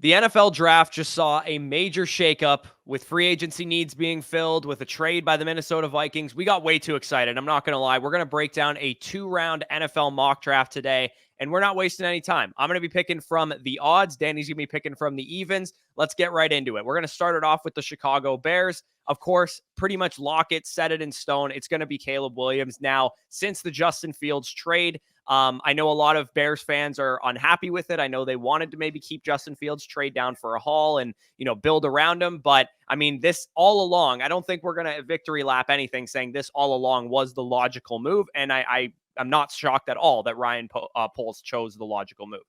The NFL draft just saw a major shakeup with free agency needs being filled with a trade by the Minnesota Vikings. We got way too excited. I'm not going to lie. We're going to break down a 2-round NFL mock draft today, and we're not wasting any time. I'm going to be picking from the odds. Danny's going to be picking from the evens. Let's get right into it. We're going to start it off with the Chicago Bears. Of course, pretty much lock it, set it in stone. It's going to be Caleb Williams. Now, since the Justin Fields trade, I know a lot of Bears fans are unhappy with it. I know they wanted to maybe keep Justin Fields, trade down for a haul and, build around him. But I mean, this all along, I don't think we're going to victory lap anything saying this all along was the logical move. And I'm not shocked at all that Ryan Poles chose the logical move.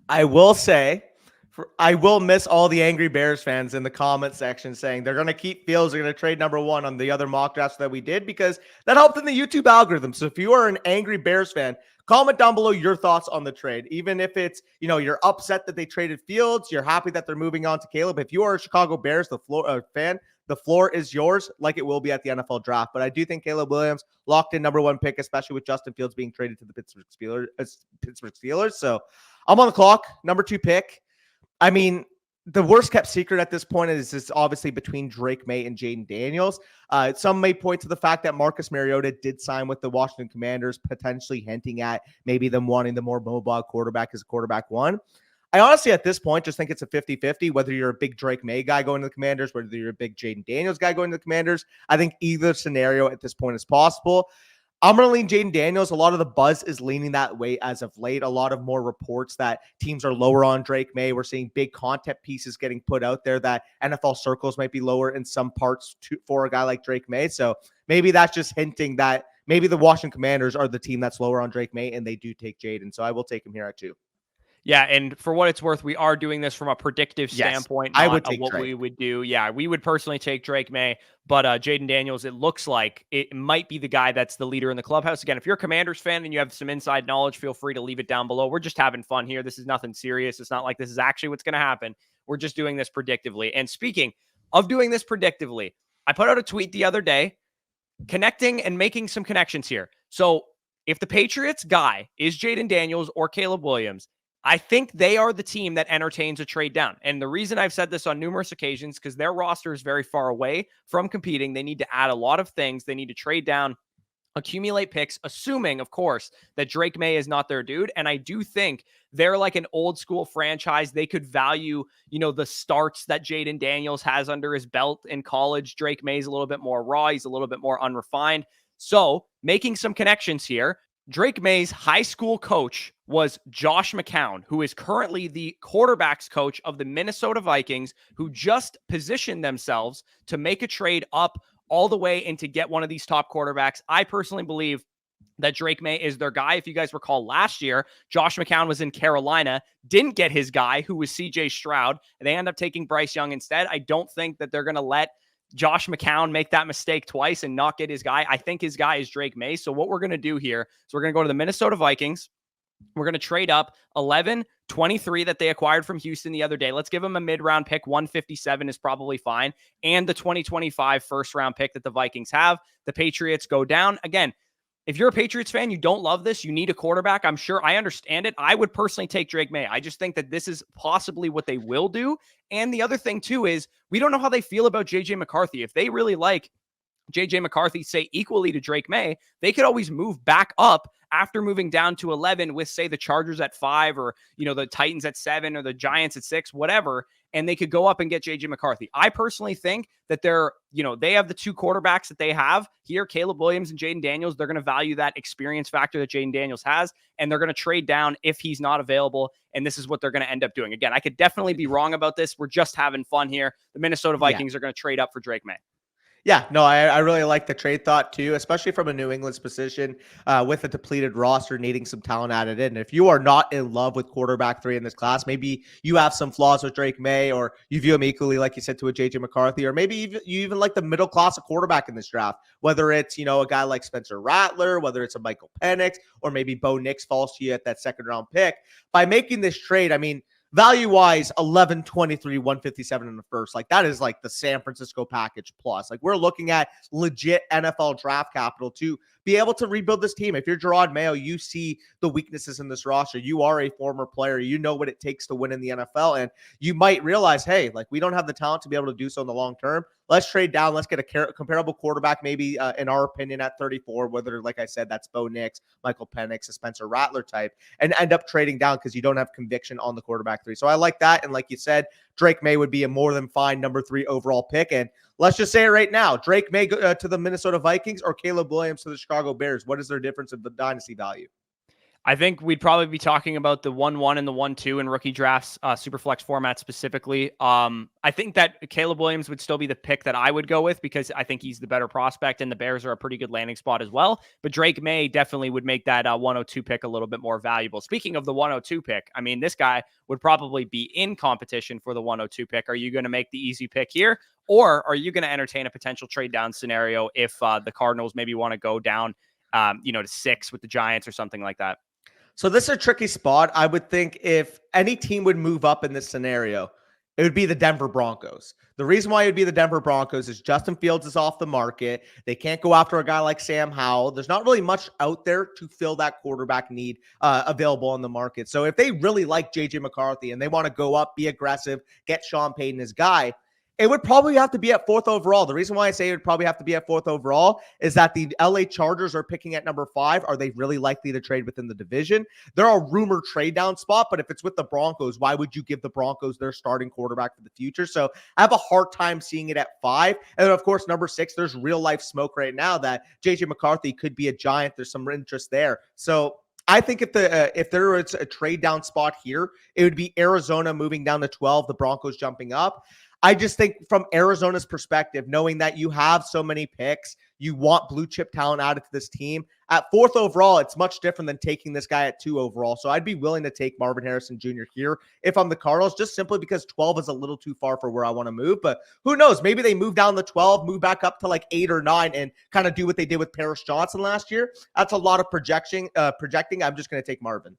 I will say, I will miss all the angry Bears fans in the comment section saying they're going to keep Fields, they're going to trade number one on the other mock drafts that we did because that helped in the YouTube algorithm. So if you are an angry Bears fan, comment down below your thoughts on the trade. Even if it's, you're upset that they traded Fields, you're happy that they're moving on to Caleb. If you are a Chicago Bears fan, the floor is yours like it will be at the NFL draft. But I do think Caleb Williams locked in number one pick, especially with Justin Fields being traded to the Pittsburgh Steelers. So I'm on the clock, number 2 pick. I mean, the worst kept secret at this point is obviously between Drake May and Jaden Daniels. Some may point to the fact that Marcus Mariota did sign with the Washington Commanders, potentially hinting at maybe them wanting the more mobile quarterback as quarterback one. I honestly, at this point, just think it's a 50-50, whether you're a big Drake May guy going to the Commanders, whether you're a big Jaden Daniels guy going to the Commanders. I think either scenario at this point is possible. I'm going to lean Jaden Daniels. A lot of the buzz is leaning that way as of late. A lot of more reports that teams are lower on Drake May. We're seeing big content pieces getting put out there that NFL circles might be lower in some parts for a guy like Drake May. So maybe that's just hinting that maybe the Washington Commanders are the team that's lower on Drake May and they do take Jaden. So I will take him here at 2. Yeah, and for what it's worth, we are doing this from a predictive standpoint, I would take what Drake. we would do. Yeah, we would personally take Drake May, but Jaden Daniels, it looks like it might be the guy that's the leader in the clubhouse. Again, if you're a Commanders fan and you have some inside knowledge, feel free to leave it down below. We're just having fun here. This is nothing serious. It's not like this is actually what's going to happen. We're just doing this predictively. And speaking of doing this predictively, I put out a tweet the other day connecting and making some connections here. So if the Patriots guy is Jaden Daniels or Caleb Williams, I think they are the team that entertains a trade down. And the reason I've said this on numerous occasions, because their roster is very far away from competing. They need to add a lot of things. They need to trade down, accumulate picks, assuming, of course, that Drake May is not their dude. And I do think they're like an old school franchise. They could value, the starts that Jaden Daniels has under his belt in college. Drake May's a little bit more raw. He's a little bit more unrefined. So making some connections here. Drake May's high school coach was Josh McCown, who is currently the quarterbacks coach of the Minnesota Vikings, who just positioned themselves to make a trade up all the way and to get one of these top quarterbacks. I personally believe that Drake May is their guy. If you guys recall last year, Josh McCown was in Carolina, didn't get his guy, who was CJ Stroud, and they end up taking Bryce Young instead. I don't think that they're going to let Josh McCown make that mistake twice and not get his guy. I think his guy is Drake May. So what we're going to do here is we're going to go to the Minnesota Vikings. We're going to trade up 11-23 that they acquired from Houston the other day. Let's give them a mid-round pick. 157 is probably fine. And the 2025 first-round pick that the Vikings have. The Patriots go down. Again, if you're a Patriots fan, you don't love this, you need a quarterback. I'm sure I understand it. I would personally take Drake May. I just think that this is possibly what they will do. And the other thing, too, is we don't know how they feel about J.J. McCarthy. If they really like J.J. McCarthy, say, equally to Drake May, they could always move back up after moving down to 11 with, say, the Chargers at 5 or, the Titans at 7 or the Giants at 6, whatever, and they could go up and get J.J. McCarthy. I personally think that they have the 2 quarterbacks that they have here, Caleb Williams and Jaden Daniels. They're going to value that experience factor that Jaden Daniels has, and they're going to trade down if he's not available, and this is what they're going to end up doing. Again, I could definitely be wrong about this. We're just having fun here. The Minnesota Vikings are going to trade up for Drake May. Yeah, no, I really like the trade thought too, especially from a New England's position with a depleted roster needing some talent added in. If you are not in love with quarterback 3 in this class, maybe you have some flaws with Drake May, or you view him equally, like you said, to a JJ McCarthy, or maybe you even like the middle class of quarterback in this draft, whether it's, a guy like Spencer Rattler, whether it's a Michael Penix, or maybe Bo Nix falls to you at that second round pick. By making this trade, I mean, value-wise, 11, 23, 157 in the first. Like, that is like the San Francisco package plus. Like, we're looking at legit NFL draft capital to be able to rebuild this team. If you're Gerard Mayo, you see the weaknesses in this roster. You are a former player. You know what it takes to win in the NFL. And you might realize, hey, like, we don't have the talent to be able to do so in the long term. Let's trade down. Let's get a comparable quarterback, maybe in our opinion, at 34, whether, like I said, that's Bo Nix, Michael Penix, a Spencer Rattler type, and end up trading down because you don't have conviction on the quarterback 3. So I like that. And like you said, Drake May would be a more than fine number 3 overall pick. And let's just say it right now, Drake May go to the Minnesota Vikings or Caleb Williams to the Chicago Bears. What is their difference of the dynasty value? I think we'd probably be talking about the 1-1 and the 1-2 in rookie drafts, Superflex format specifically. I think that Caleb Williams would still be the pick that I would go with because I think he's the better prospect and the Bears are a pretty good landing spot as well. But Drake May definitely would make that 102 pick a little bit more valuable. Speaking of the 102 pick, I mean, this guy would probably be in competition for the 102 pick. Are you going to make the easy pick here? Or are you going to entertain a potential trade down scenario if the Cardinals maybe want to go down, to 6 with the Giants or something like that? So this is a tricky spot. I would think if any team would move up in this scenario, it would be the Denver Broncos. The reason why it would be the Denver Broncos is Justin Fields is off the market. They can't go after a guy like Sam Howell. There's not really much out there to fill that quarterback need available on the market. So if they really like J.J. McCarthy and they want to go up, be aggressive, get Sean Payton his guy, it would probably have to be at 4th overall. The reason why I say it would probably have to be at 4th overall is that the LA Chargers are picking at number 5. Are they really likely to trade within the division? They're a rumored trade down spot, but if it's with the Broncos, why would you give the Broncos their starting quarterback for the future? So I have a hard time seeing it at 5. And then, of course, number 6, there's real life smoke right now that JJ McCarthy could be a Giant. There's some interest there. So I think if there was a trade down spot here, it would be Arizona moving down to 12, the Broncos jumping up. I just think from Arizona's perspective, knowing that you have so many picks, you want blue chip talent added to this team. At 4th overall, it's much different than taking this guy at 2 overall. So I'd be willing to take Marvin Harrison Jr. here if I'm the Cardinals, just simply because 12 is a little too far for where I want to move. But who knows? Maybe they move down the 12, move back up to like 8 or 9 and kind of do what they did with Paris Johnson last year. That's a lot of projecting. I'm just going to take Marvin.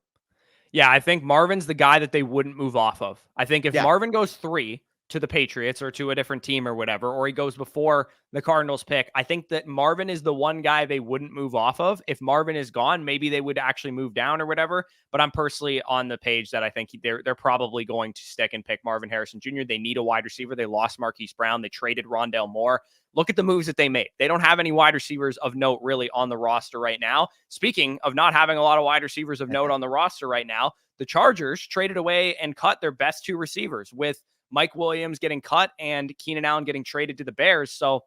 Yeah, I think Marvin's the guy that they wouldn't move off of. I think if Marvin goes 3 to the Patriots or to a different team or whatever, or he goes before the Cardinals pick, I think that Marvin is the one guy they wouldn't move off of. If Marvin is gone, maybe they would actually move down or whatever. But I'm personally on the page that I think they're probably going to stick and pick Marvin Harrison Jr. They need a wide receiver. They lost Marquise Brown. They traded Rondale Moore. Look at the moves that they made. They don't have any wide receivers of note really on the roster right now. Speaking of not having a lot of wide receivers of note on the roster right now, the Chargers traded away and cut their best 2 receivers with Mike Williams getting cut and Keenan Allen getting traded to the Bears. So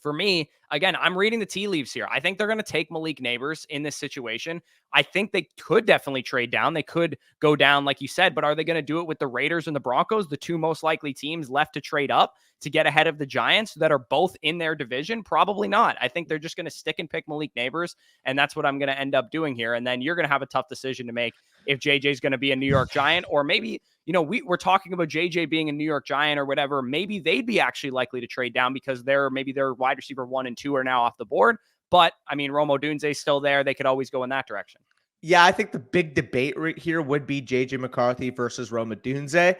for me, again, I'm reading the tea leaves here. I think they're going to take Malik Neighbors in this situation. I think they could definitely trade down. They could go down, like you said, but are they going to do it with the Raiders and the Broncos, the 2 most likely teams left to trade up to get ahead of the Giants that are both in their division? Probably not. I think they're just going to stick and pick Malik Neighbors, and that's what I'm going to end up doing here. And then you're going to have a tough decision to make if JJ's going to be a New York Giant, or maybe, we're talking about JJ being a New York Giant or whatever. Maybe they'd be actually likely to trade down because maybe their wide receiver 1 and 2 are now off the board. But I mean, Rome Odunze's still there. They could always go in that direction. Yeah, I think the big debate right here would be JJ McCarthy versus Rome Odunze.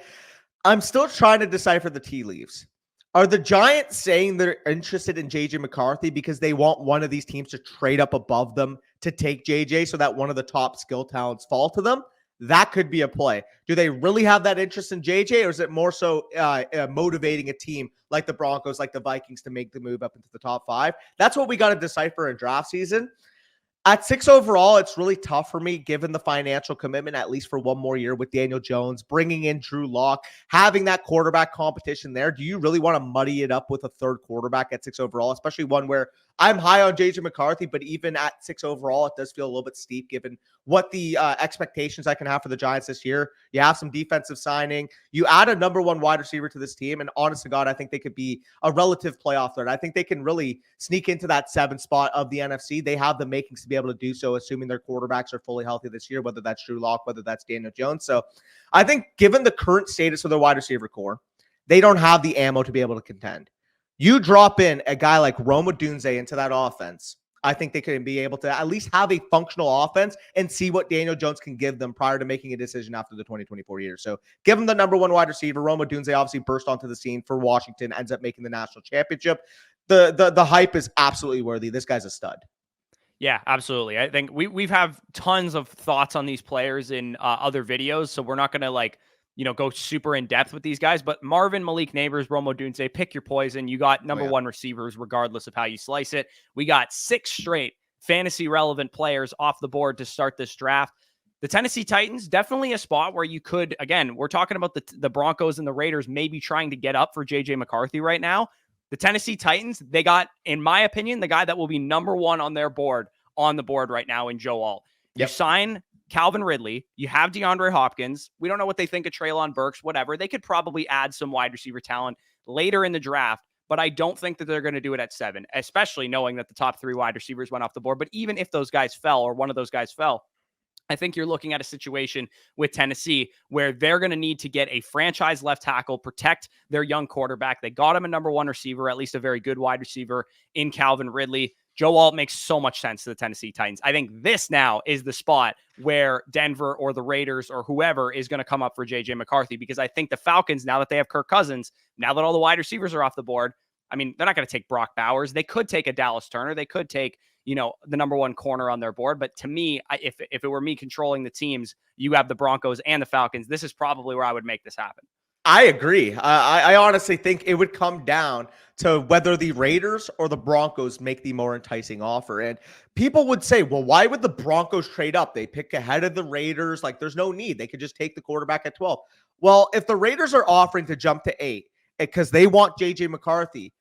I'm still trying to decipher the tea leaves. Are the Giants saying they're interested in JJ McCarthy because they want one of these teams to trade up above them to take JJ so that one of the top skill talents fall to them? That could be a play. Do they really have that interest in JJ, or is it more so motivating a team like the Broncos, like the Vikings, to make the move up into the top 5? That's what we got to decipher in draft season. At 6 overall, it's really tough for me, given the financial commitment, at least for one more year with Daniel Jones, bringing in Drew Lock, having that quarterback competition there. Do you really want to muddy it up with a 3rd quarterback at 6 overall, especially one where I'm high on JJ McCarthy, but even at 6 overall, it does feel a little bit steep given what the expectations I can have for the Giants this year. You have some defensive signing. You add a number 1 wide receiver to this team, and honest to God, I think they could be a relative playoff threat. I think they can really sneak into that 7 spot of the NFC. They have the makings to be able to do so, assuming their quarterbacks are fully healthy this year, whether that's Drew Lock, whether that's Daniel Jones. So I think given the current status of their wide receiver core, they don't have the ammo to be able to contend. You drop in a guy like Rome Odunze into that offense, I think they could be able to at least have a functional offense and see what Daniel Jones can give them prior to making a decision after the 2024 year. So give him the number one wide receiver. Rome Odunze obviously burst onto the scene for Washington, ends up making the national championship. The hype is absolutely worthy. This guy's a stud. Yeah, absolutely. I think we've have tons of thoughts on these players in other videos, so we're not going to go super in depth with these guys. But Marvin, Malik Neighbors, Rome Odunze, pick your poison. You got number one receivers, regardless of how you slice it. We got 6 straight fantasy relevant players off the board to start this draft. The Tennessee Titans, definitely a spot where you could, again, we're talking about the Broncos and the Raiders maybe trying to get up for JJ McCarthy right now. The Tennessee Titans, they got, in my opinion, the guy that will be number one on their board, on the board right now in Joe Alt. You sign Calvin Ridley. You have DeAndre Hopkins. We don't know what they think of Treylon Burks, whatever. They could probably add some wide receiver talent later in the draft, but I don't think that they're going to do it at 7, especially knowing that the top 3 wide receivers went off the board. But even if those guys fell or one of those guys fell, I think you're looking at a situation with Tennessee where they're going to need to get a franchise left tackle, protect their young quarterback. They got him a number one receiver, at least a very good wide receiver in Calvin Ridley. Joe Alt makes so much sense to the Tennessee Titans. I think this now is the spot where Denver or the Raiders or whoever is going to come up for JJ McCarthy, because I think the Falcons, now that they have Kirk Cousins, now that all the wide receivers are off the board, I mean, they're not going to take Brock Bowers. They could take a Dallas Turner. They could take, the number one corner on their board. But to me, if it were me controlling the teams, you have the Broncos and the Falcons. This is probably where I would make this happen. I agree. I honestly think it would come down to whether the Raiders or the Broncos make the more enticing offer. And people would say, well, why would the Broncos trade up? They pick ahead of the Raiders. Like, there's no need. They could just take the quarterback at 12. Well, if the Raiders are offering to jump to 8 because they want JJ McCarthy,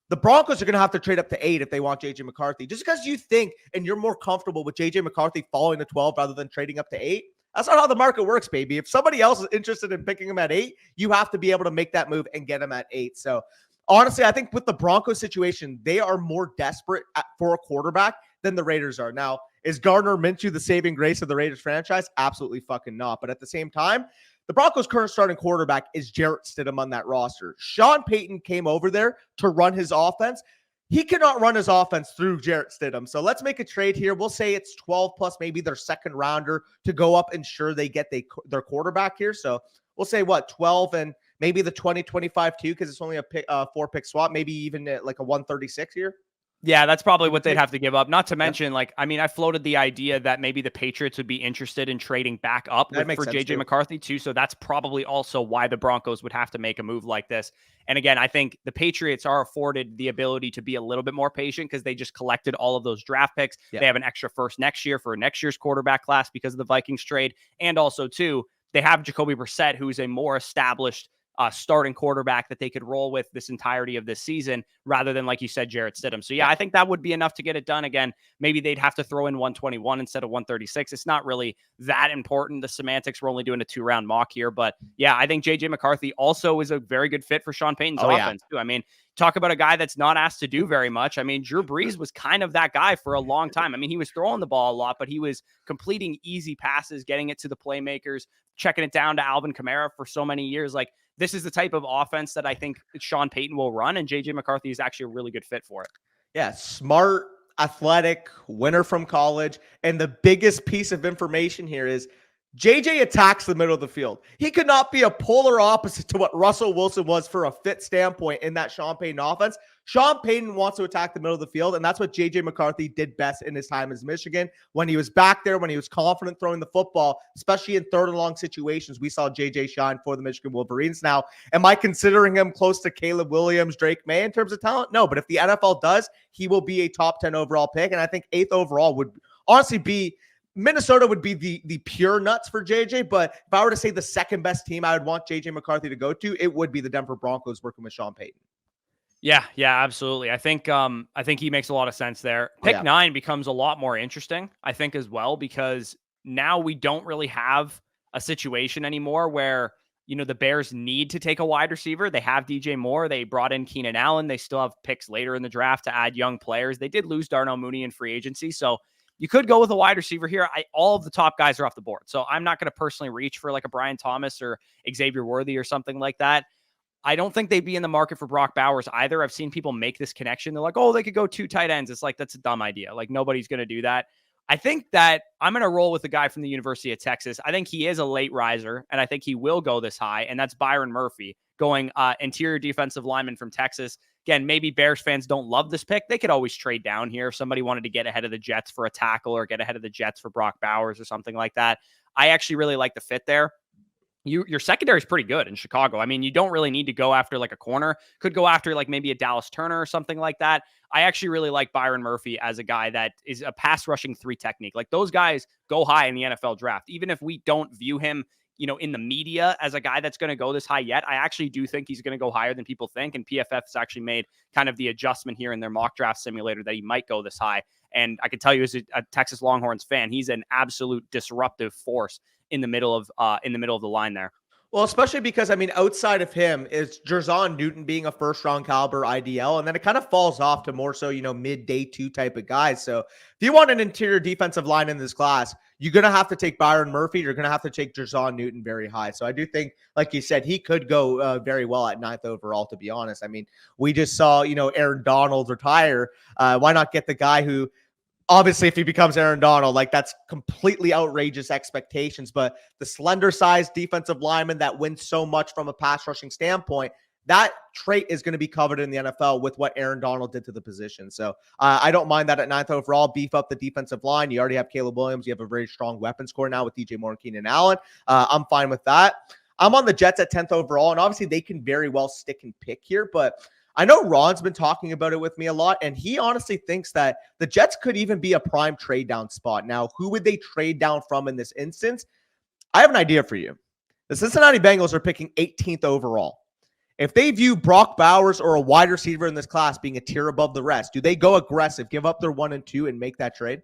the Broncos are going to have to trade up to 8 if they want JJ McCarthy. Just because you think and you're more comfortable with JJ McCarthy falling to 12 rather than trading up to 8, that's not how the market works, baby. If somebody else is interested in picking him at 8, you have to be able to make that move and get him at 8. So honestly, I think with the Broncos situation, they are more desperate for a quarterback than the Raiders are. Now, is Gardner Minshew the saving grace of the Raiders franchise? Absolutely fucking not. But at the same time, the Broncos' current starting quarterback is Jarrett Stidham on that roster. Sean Payton came over there to run his offense. He cannot run his offense through Jarrett Stidham. So let's make a trade here. We'll say it's 12 plus maybe their second rounder to go up and ensure they get their quarterback here. So we'll say 12 and maybe the 2025 too, because it's only a 4-pick swap, maybe even like a 136 here. Yeah, that's probably what they'd have to give up. Not to mention, I floated the idea that maybe the Patriots would be interested in trading back up for JJ McCarthy too. So that's probably also why the Broncos would have to make a move like this. And again, I think the Patriots are afforded the ability to be a little bit more patient because they just collected all of those draft picks. They have an extra first next year for next year's quarterback class because of the Vikings trade. And also too, they have Jacoby Brissett, who's a more established starting quarterback that they could roll with this entirety of this season rather than, like you said, Jarrett Stidham. So yeah, I think that would be enough to get it done. Again, maybe they'd have to throw in 121 instead of 136. It's not really that important. The semantics, we're only doing a 2-round mock here, but yeah, I think JJ McCarthy also is a very good fit for Sean Payton's offense too. I mean, talk about a guy that's not asked to do very much. I mean, Drew Brees was kind of that guy for a long time. I mean, he was throwing the ball a lot, but he was completing easy passes, getting it to the playmakers, checking it down to Alvin Kamara for so many years. Like, this is the type of offense that I think Sean Payton will run, and JJ McCarthy is actually a really good fit for it. Yeah, smart, athletic, winner from college. And the biggest piece of information here is JJ attacks the middle of the field. He could not be a polar opposite to what Russell Wilson was for a fit standpoint in that Sean Payton offense. Sean Payton wants to attack the middle of the field, and that's what JJ McCarthy did best in his time as Michigan. When he was back there, when he was confident throwing the football, especially in third and long situations, we saw JJ shine for the Michigan Wolverines. Now, am I considering him close to Caleb Williams, Drake May in terms of talent? No, but if the NFL does, he will be a top 10 overall pick, and I think 8th overall would honestly be Minnesota would be the pure nuts for JJ, but if I were to say the second best team I would want JJ McCarthy to go to, it would be the Denver Broncos working with Sean Payton. Yeah, absolutely. I think he makes a lot of sense there. Pick 9 becomes a lot more interesting, I think, as well, because now we don't really have a situation anymore where, the Bears need to take a wide receiver. They have DJ Moore. They brought in Keenan Allen. They still have picks later in the draft to add young players. They did lose Darnell Mooney in free agency, so you could go with a wide receiver here. All of the top guys are off the board, so I'm not going to personally reach for like a Brian Thomas or Xavier Worthy or something like that. I don't think they'd be in the market for Brock Bowers either. I've seen people make this connection. They're like, oh, they could go 2 tight ends. It's like, that's a dumb idea. Like, nobody's going to do that. I think that I'm going to roll with the guy from the University of Texas. I think he is a late riser, and I think he will go this high, and that's Byron Murphy, going interior defensive lineman from Texas. Again, maybe Bears fans don't love this pick. They could always trade down here if somebody wanted to get ahead of the Jets for a tackle or get ahead of the Jets for Brock Bowers or something like that. I actually really like the fit there. Your secondary is pretty good in Chicago. I mean, you don't really need to go after like a corner. Could go after like maybe a Dallas Turner or something like that. I actually really like Byron Murphy as a guy that is a pass rushing 3 technique. Like, those guys go high in the NFL draft. Even if we don't view him, in the media as a guy that's going to go this high yet, I actually do think he's going to go higher than people think. And PFF's actually made kind of the adjustment here in their mock draft simulator that he might go this high. And I can tell you, as a Texas Longhorns fan, he's an absolute disruptive force in the middle of the line there. Well, especially because, I mean, outside of him is Jerzon Newton being a first-round caliber IDL, and then it kind of falls off to more so, mid-day 2 type of guys. So if you want an interior defensive line in this class, you're going to have to take Byron Murphy. You're going to have to take Jerzon Newton very high. So I do think, like you said, he could go very well at 9th overall, to be honest. I mean, we just saw, Aaron Donald retire. Why not get the guy who, obviously, if he becomes Aaron Donald, like, that's completely outrageous expectations. But the slender-sized defensive lineman that wins so much from a pass rushing standpoint, that trait is going to be covered in the NFL with what Aaron Donald did to the position. So I don't mind that at 9th overall. Beef up the defensive line. You already have Caleb Williams. You have a very strong weapons core now with DJ Moore and Keenan Allen. I'm fine with that. I'm on the Jets at 10th overall, and obviously they can very well stick and pick here, but I know Ron's been talking about it with me a lot, and he honestly thinks that the Jets could even be a prime trade down spot. Now, who would they trade down from in this instance? I have an idea for you. The Cincinnati Bengals are picking 18th overall. If they view Brock Bowers or a wide receiver in this class being a tier above the rest, do they go aggressive, give up their 1 and 2, and make that trade?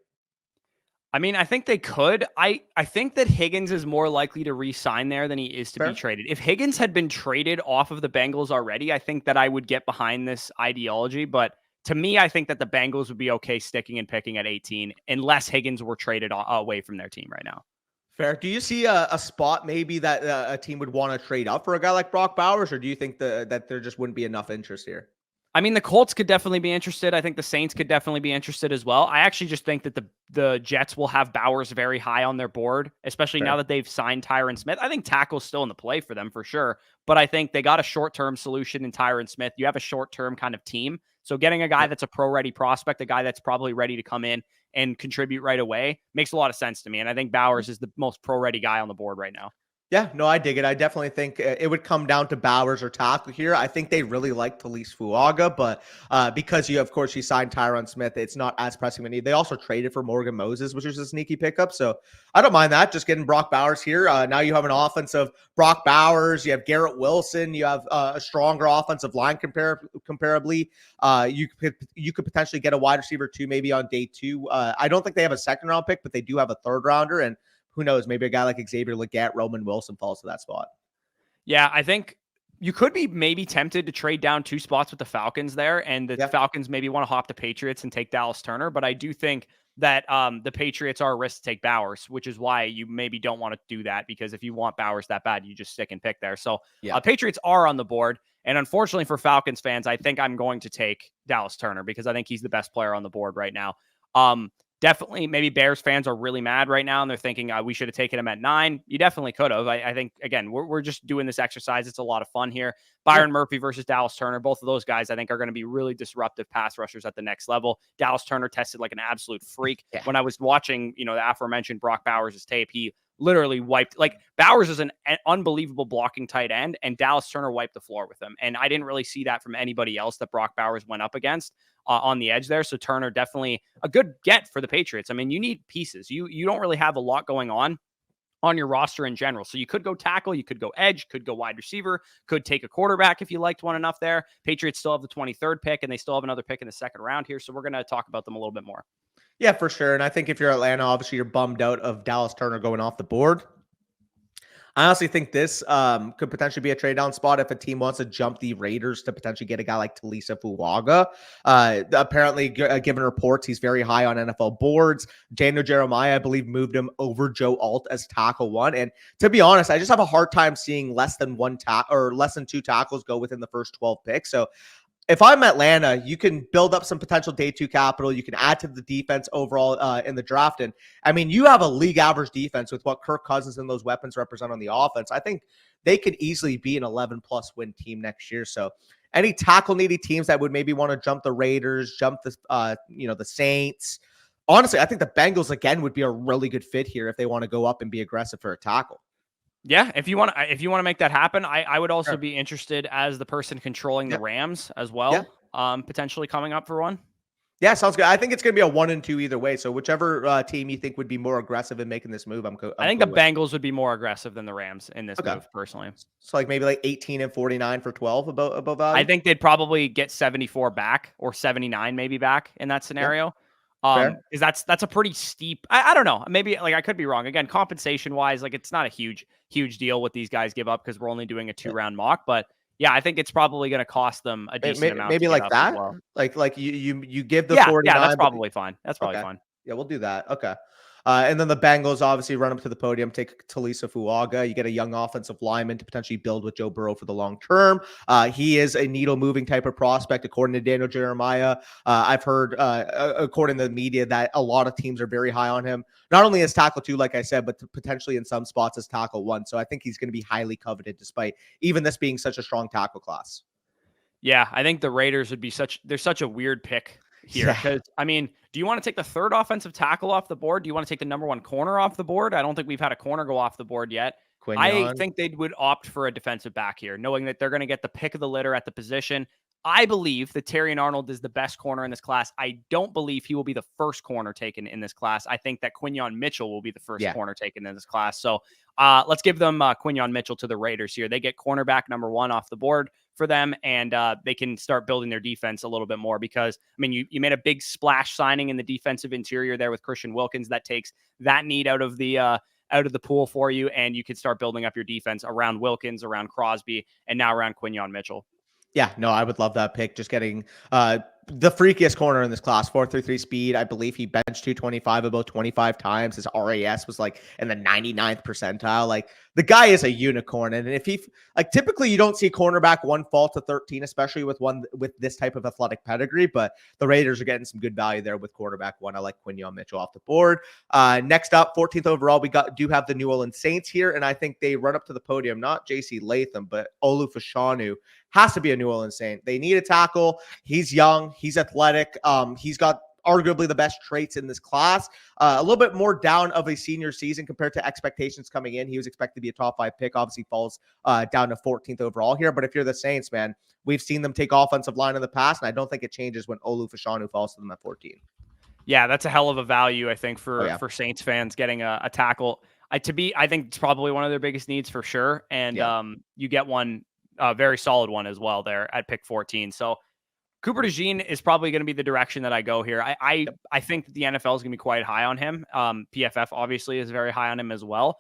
I mean, I think they could. I think that Higgins is more likely to re-sign there than he is to be traded. If Higgins had been traded off of the Bengals already, I think that I would get behind this ideology. But to me, I think that the Bengals would be okay sticking and picking at 18 unless Higgins were traded away from their team right now. Fair. Do you see a spot maybe that a team would want to trade up for a guy like Brock Bowers, or do you think that there just wouldn't be enough interest here? I mean, the Colts could definitely be interested. I think the Saints could definitely be interested as well. I actually just think that the Jets will have Bowers very high on their board, especially now that they've signed Tyron Smith. I think tackle's still in the play for them for sure, but I think they got a short-term solution in Tyron Smith. You have a short-term kind of team. So getting a guy that's a pro-ready prospect, a guy that's probably ready to come in and contribute right away makes a lot of sense to me. And I think Bowers is the most pro-ready guy on the board right now. Yeah, no, I dig it. I definitely think it would come down to Bowers or tackle here. I think they really like Talise Fuaga, but because you signed Tyron Smith, it's not as pressing of a need. They also traded for Morgan Moses, which was a sneaky pickup. So I don't mind that. Just getting Brock Bowers here. Now you have an offense of Brock Bowers. You have Garrett Wilson. You have a stronger offensive line comparably. You could potentially get a wide receiver too, maybe on day 2. I don't think they have a 2nd round pick, but they do have a 3rd rounder, and who knows? Maybe a guy like Xavier Legette, Roman Wilson falls to that spot. Yeah, I think you could be maybe tempted to trade down 2 spots with the Falcons there, and the Falcons maybe want to hop the Patriots and take Dallas Turner. But I do think that the Patriots are a risk to take Bowers, which is why you maybe don't want to do that, because if you want Bowers that bad, you just stick and pick there. So Patriots are on the board. And unfortunately for Falcons fans, I think I'm going to take Dallas Turner because I think he's the best player on the board right now. Definitely, maybe Bears fans are really mad right now, and they're thinking we should have taken him at 9. You definitely could have. I think, again, we're just doing this exercise. It's a lot of fun here. Byron Murphy versus Dallas Turner. Both of those guys, I think, are going to be really disruptive pass rushers at the next level. Dallas Turner tested like an absolute freak. When I was watching, the aforementioned Brock Bowers' tape, he literally wiped, like, Bowers is an unbelievable blocking tight end, and Dallas Turner wiped the floor with him. And I didn't really see that from anybody else that Brock Bowers went up against on the edge there. So Turner definitely a good get for the Patriots. I mean, you need pieces. You don't really have a lot going on your roster in general. So you could go tackle, you could go edge, could go wide receiver, could take a quarterback if you liked one enough there. Patriots still have the 23rd pick, and they still have another pick in the 2nd round here. So we're going to talk about them a little bit more. Yeah, for sure. And I think if you're Atlanta, obviously you're bummed out of Dallas Turner going off the board. I honestly think this could potentially be a trade down spot if a team wants to jump the Raiders to potentially get a guy like Talisa Fuaga. Apparently, given reports, he's very high on NFL boards. Daniel Jeremiah, I believe, moved him over Joe Alt as tackle one. And to be honest, I just have a hard time seeing less than less than 2 tackles go within the first 12 picks. So if I'm Atlanta, you can build up some potential day 2 capital. You can add to the defense overall in the draft. And I mean, you have a league average defense with what Kirk Cousins and those weapons represent on the offense. I think they could easily be an 11+ win team next year. So any tackle needy teams that would maybe want to jump the Raiders, jump the the Saints. Honestly, I think the Bengals again would be a really good fit here if they want to go up and be aggressive for a tackle. Yeah, if you want to make that happen, I would also Sure. be interested as the person controlling the Rams as well, potentially coming up for one. Yeah, sounds good. I think it's going to be a 1 and 2 either way. So whichever team you think would be more aggressive in making this move, I think the Bengals would be more aggressive than the Rams in this move, personally. So like maybe like 18 and 49 for 12 above value. I think they'd probably get 74 back or 79 maybe back in that scenario. Because that's a pretty steep. I don't know. Maybe like I could be wrong. Again, compensation wise, like it's not a huge deal what these guys give up because we're only doing a 2-round mock. But yeah, I think it's probably going to cost them a decent amount. Maybe like that. Well. Like you give the 49. Yeah, that's probably fine. That's probably fine. Yeah, we'll do that. Okay. And then the Bengals obviously run up to the podium, take Talisa Fuaga. You get a young offensive lineman to potentially build with Joe Burrow for the long term. He is a needle-moving type of prospect, according to Daniel Jeremiah. I've heard, according to the media, that a lot of teams are very high on him. Not only as tackle 2, like I said, but potentially in some spots as tackle 1. So I think he's going to be highly coveted, despite even this being such a strong tackle class. Yeah, I think the Raiders would be they're such a weird pick here because I mean, do you want to take the 3rd offensive tackle off the board? Do you want to take the number 1 corner off the board? I don't think we've had a corner go off the board yet. I think they would opt for a defensive back here, knowing that they're going to get the pick of the litter at the position. I believe that Terrion Arnold is the best corner in this class. I don't believe he will be the first corner taken in this class. I think that Quinyon Mitchell will be the first corner taken in this class. So let's give them Quinyon Mitchell to the Raiders here. They get cornerback number 1 off the board for them, and they can start building their defense a little bit more because, I mean, you made a big splash signing in the defensive interior there with Christian Wilkins. That takes that need out of the pool for you, and you can start building up your defense around Wilkins, around Crosby, and now around Quinyon Mitchell. Yeah, no, I would love that pick. Just getting the freakiest corner in this class, 4.33 speed. I believe he benched 225 about 25 times. His RAS was like in the 99th percentile. Like the guy is a unicorn. And if he like typically you don't see cornerback 1 fall to 13, especially with this type of athletic pedigree. But the Raiders are getting some good value there with quarterback 1. I like Quinyon Mitchell off the board. Next up, 14th overall, we do have the New Orleans Saints here, and I think they run up to the podium. Not J.C. Latham, but Olu Fashanu has to be a New Orleans Saint. They need a tackle. He's young. He's athletic. He's got arguably the best traits in this class. A little bit more down of a senior season compared to expectations coming in. He was expected to be a top 5 pick. Obviously falls down to 14th overall here. But if you're the Saints, man, we've seen them take offensive line in the past, and I don't think it changes when Olu Fashanu falls to them at 14. Yeah, that's a hell of a value, I think, for Saints fans getting a tackle. I think it's probably one of their biggest needs for sure. And you get one, a very solid one as well there at pick 14. So Cooper DeJean is probably going to be the direction that I go here. I think that the NFL is going to be quite high on him. PFF obviously is very high on him as well.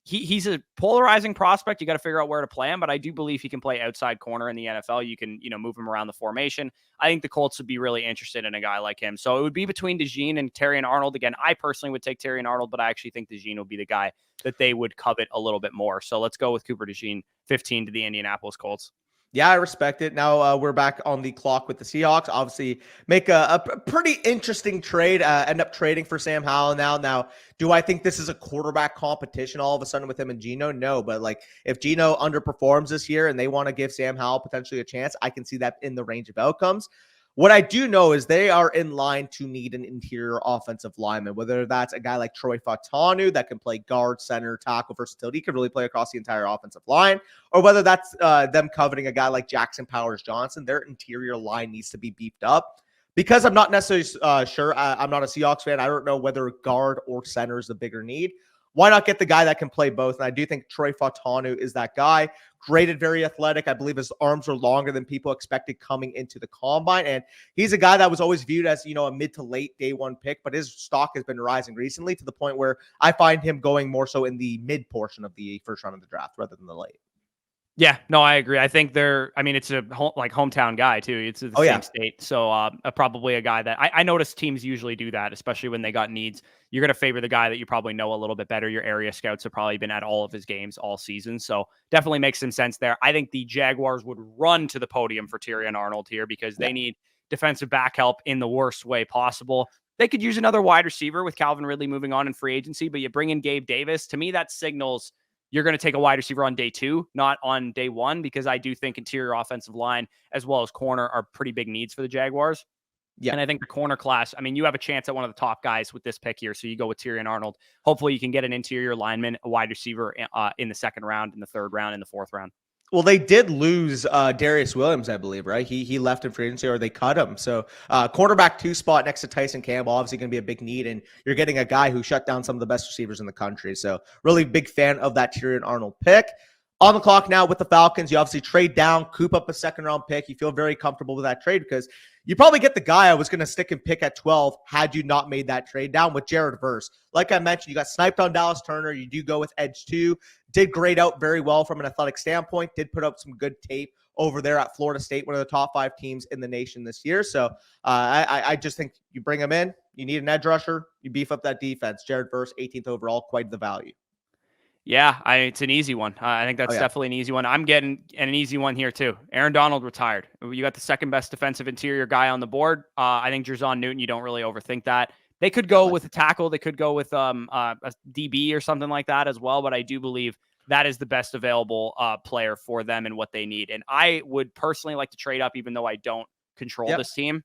He's a polarizing prospect. You got to figure out where to play him, but I do believe he can play outside corner in the NFL. You can, move him around the formation. I think the Colts would be really interested in a guy like him. So it would be between DeJean and Terrion Arnold. Again, I personally would take Terrion Arnold, but I actually think DeJean will be the guy that they would covet a little bit more. So let's go with Cooper DeJean, 15 to the Indianapolis Colts. Yeah, I respect it. Now we're back on the clock with the Seahawks. Obviously, make a pretty interesting trade. End up trading for Sam Howell now. Now, do I think this is a quarterback competition all of a sudden with him and Geno? No, but like if Geno underperforms this year and they want to give Sam Howell potentially a chance, I can see that in the range of outcomes. What I do know is they are in line to need an interior offensive lineman, whether that's a guy like Troy Fautanu that can play guard, center, tackle, versatility, could really play across the entire offensive line, or whether that's them coveting a guy like Jackson Powers-Johnson. Their interior line needs to be beefed up. Because I'm not necessarily sure, I'm not a Seahawks fan. I don't know whether guard or center is the bigger need. Why not get the guy that can play both? And I do think Troy Fautanu is that guy. graded very athletic. I believe his arms are longer than people expected coming into the combine. And he's a guy that was always viewed as, a mid to late day one pick, but his stock has been rising recently to the point where I find him going more so in the mid portion of the first round of the draft rather than the late. Yeah, no, I agree. I think it's a hometown guy too. It's the same state. So probably a guy that I notice teams usually do that, especially when they got needs. You're going to favor the guy that you probably know a little bit better. Your area scouts have probably been at all of his games all season. So definitely makes some sense there. I think the Jaguars would run to the podium for Tyrion Arnold here because they need defensive back help in the worst way possible. They could use another wide receiver with Calvin Ridley moving on in free agency, but you bring in Gabe Davis. To me, that signals you're going to take a wide receiver on day 2, not on day 1, because I do think interior offensive line as well as corner are pretty big needs for the Jaguars. Yeah. And I think the corner class, you have a chance at one of the top guys with this pick here. So you go with Tyrion Arnold. Hopefully you can get an interior lineman, a wide receiver in the second round, in the third round, in the fourth round. Well, they did lose Darius Williams, I believe, right? He left in free agency, or they cut him. So quarterback 2 spot next to Tyson Campbell, obviously going to be a big need, and you're getting a guy who shut down some of the best receivers in the country. So really big fan of that Tyrion Arnold pick. On the clock now with the Falcons, you obviously trade down, coop up a second-round pick. You feel very comfortable with that trade because you probably get the guy I was going to stick and pick at 12 had you not made that trade down with Jared Verse. Like I mentioned, you got sniped on Dallas Turner. You do go with Edge 2. Did grade out very well from an athletic standpoint. Did put up some good tape over there at Florida State, one of the top 5 teams in the nation this year. So I just think you bring him in. You need an edge rusher. You beef up that defense. Jared Verse, 18th overall, quite the value. Yeah, it's an easy one. I think that's definitely an easy one. I'm getting an easy one here too. Aaron Donald retired. You got the second best defensive interior guy on the board. I think Jerzon Newton, you don't really overthink that. They could go with a tackle. They could go with a DB or something like that as well. But I do believe that is the best available player for them and what they need. And I would personally like to trade up, even though I don't control this team.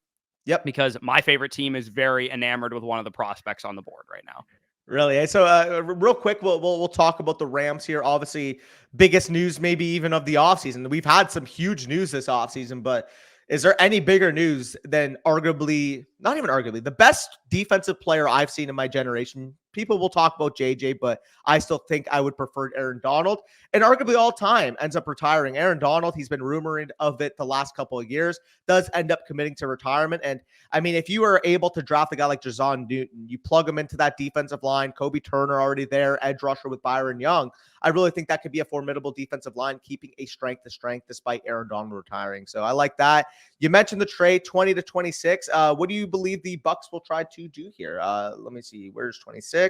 Yep. Because my favorite team is very enamored with one of the prospects on the board right now. Really? So real quick, we'll talk about the Rams here. Obviously, biggest news maybe even of the offseason. We've had some huge news this offseason, but is there any bigger news than arguably, not even arguably, the best defensive player I've seen in my generation? People will talk about JJ, but I still think I would prefer Aaron Donald. And arguably all time ends up retiring. Aaron Donald, he's been rumored of it the last couple of years, does end up committing to retirement. And if you are able to draft a guy like Jerzon Newton, you plug him into that defensive line, Kobe Turner already there, edge rusher with Byron Young. I really think that could be a formidable defensive line, keeping a strength to strength despite Aaron Donald retiring. So I like that. You mentioned the trade 20 to 26. What do you believe the Bucks will try to do here? Let me see. Where's 26?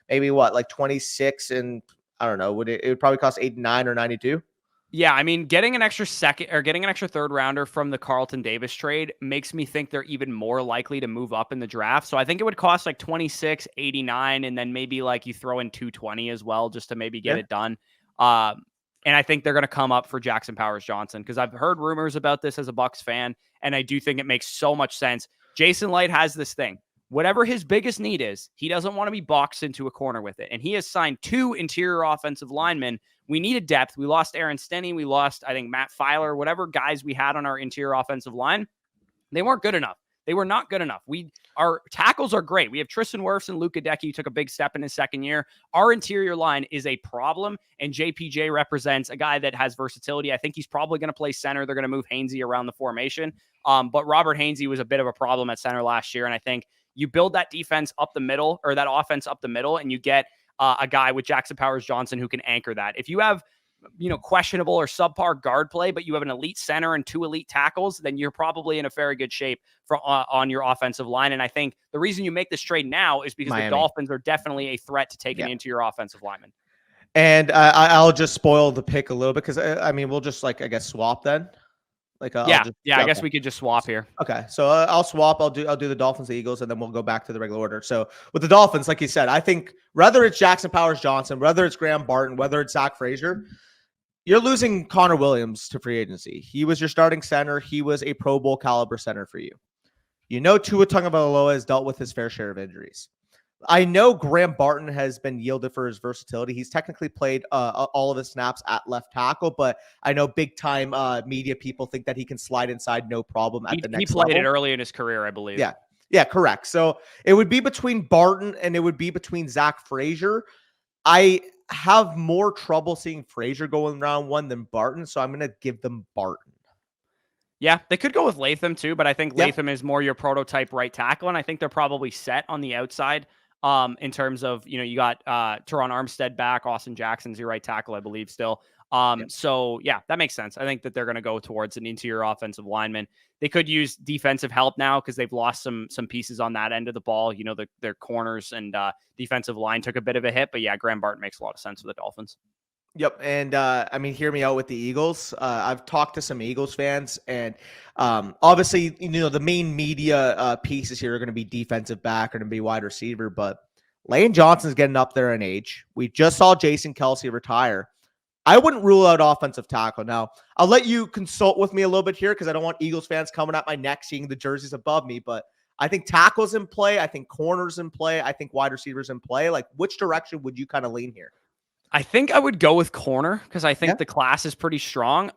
Maybe what, like 26, and I don't know. It would probably cost 89 or 92. Yeah, getting an extra second or getting an extra third rounder from the Carlton Davis trade makes me think they're even more likely to move up in the draft. So I think it would cost like 26, 89, and then maybe like you throw in 220 as well just to maybe get it done. And I think they're going to come up for Jackson Powers Johnson because I've heard rumors about this as a Bucks fan, and I do think it makes so much sense. Jason Light has this thing. Whatever his biggest need is, he doesn't want to be boxed into a corner with it. And he has signed 2 interior offensive linemen. We needed depth. We lost Aaron Stinney. We lost, I think, Matt Filer, whatever guys we had on our interior offensive line. They weren't good enough. They were not good enough. Our tackles are great. We have Tristan Wirfs and Luka Decky, who took a big step in his second year. Our interior line is a problem, and JPJ represents a guy that has versatility. I think he's probably going to play center. They're going to move Hainsey around the formation. But Robert Hainsey was a bit of a problem at center last year, and I think you build that defense up the middle, or that offense up the middle, and you get a guy with Jackson Powers Johnson who can anchor that. If you have, questionable or subpar guard play, but you have an elite center and 2 elite tackles, then you're probably in a very good shape on your offensive line. And I think the reason you make this trade now is because the Dolphins are definitely a threat to taking into your offensive lineman. And I'll just spoil the pick a little bit because we'll just swap then. I guess we could just swap here. Okay, so I'll swap. I'll do the Dolphins, the Eagles, and then we'll go back to the regular order. So with the Dolphins, like you said, I think whether it's Jackson Powers Johnson, whether it's Graham Barton, whether it's Zach Frazier, you're losing Connor Williams to free agency. He was your starting center. He was a Pro Bowl caliber center for you. Tua Tagovailoa has dealt with his fair share of injuries. I know Graham Barton has been yielded for his versatility. He's technically played all of his snaps at left tackle, but I know big-time media people think that he can slide inside no problem at the next level. He played it early in his career, I believe. Yeah, correct. So it would be between Barton and it would be between Zach Frazier. have more trouble seeing Frazier go in round 1 than Barton, so I'm going to give them Barton. Yeah, they could go with Latham too, but I think Yeah. Latham is more your prototype right tackle, and I think they're probably set on the outside. In terms of, you got Teron Armstead back, Austin Jackson's your right tackle, I believe, still. So yeah, that makes sense. I think that they're going to go towards an interior offensive lineman. They could use defensive help now because they've lost some pieces on that end of the ball. Their corners and defensive line took a bit of a hit, but yeah, Graham Barton makes a lot of sense for the Dolphins. Yep. And I mean, hear me out with the Eagles. I've talked to some Eagles fans, and obviously, the main media pieces here are going to be defensive back, are going to be wide receiver, but Lane Johnson's getting up there in age. We just saw Jason Kelsey retire. I wouldn't rule out offensive tackle. Now, I'll let you consult with me a little bit here because I don't want Eagles fans coming at my neck seeing the jerseys above me, but I think tackles in play. I think corners in play. I think wide receivers in play. Like, which direction would you kind of lean here? I think I would go with corner because I think the class is pretty strong.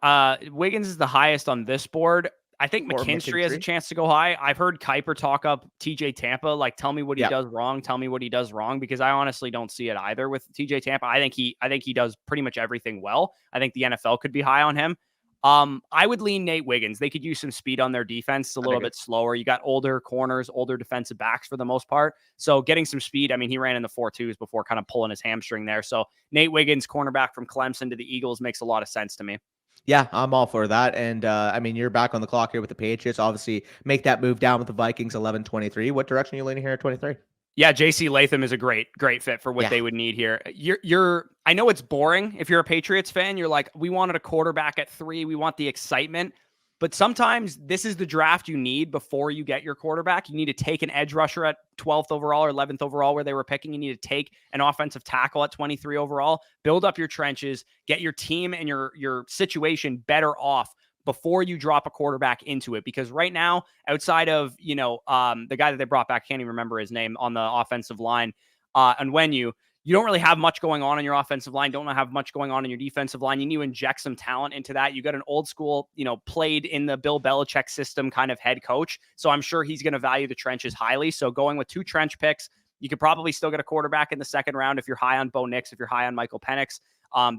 Wiggins is the highest on this board. I think McKinstry has a chance to go high. I've heard Kuiper talk up TJ Tampa. Like, tell me what he does wrong. Tell me what he does wrong, because I honestly don't see it either with TJ Tampa. I think he does pretty much everything well. I think the NFL could be high on him. I would lean Nate Wiggins. They could use some speed on their defense. It's a little bit slower. You got older corners, older defensive backs for the most part. So getting some speed. I mean, he ran in the 4.2s before kind of pulling his hamstring there. So Nate Wiggins, cornerback from Clemson to the Eagles, makes a lot of sense to me. Yeah, I'm all for that. And I mean, you're back on the clock here with the Patriots. Obviously, make that move down with the Vikings 11-23. What direction are you leaning here at 23? Yeah, JC Latham is a great fit for what they would need here. I know it's boring if you're a Patriots fan. You're like, we wanted a quarterback at 3. We want the excitement. But sometimes this is the draft you need before you get your quarterback. You need to take an edge rusher at 12th overall or 11th overall where they were picking. You need to take an offensive tackle at 23 overall, build up your trenches, get your team and your situation better off before you drop a quarterback into it. Because right now, outside of, the guy that they brought back, can't even remember his name, on the offensive line, and when you don't really have much going on in your offensive line, don't have much going on in your defensive line. You need to inject some talent into that. You got an old school, played in the Bill Belichick system kind of head coach. So I'm sure he's going to value the trenches highly. So going with 2 trench picks, you could probably still get a quarterback in the second round if you're high on Bo Nix, if you're high on Michael Penix.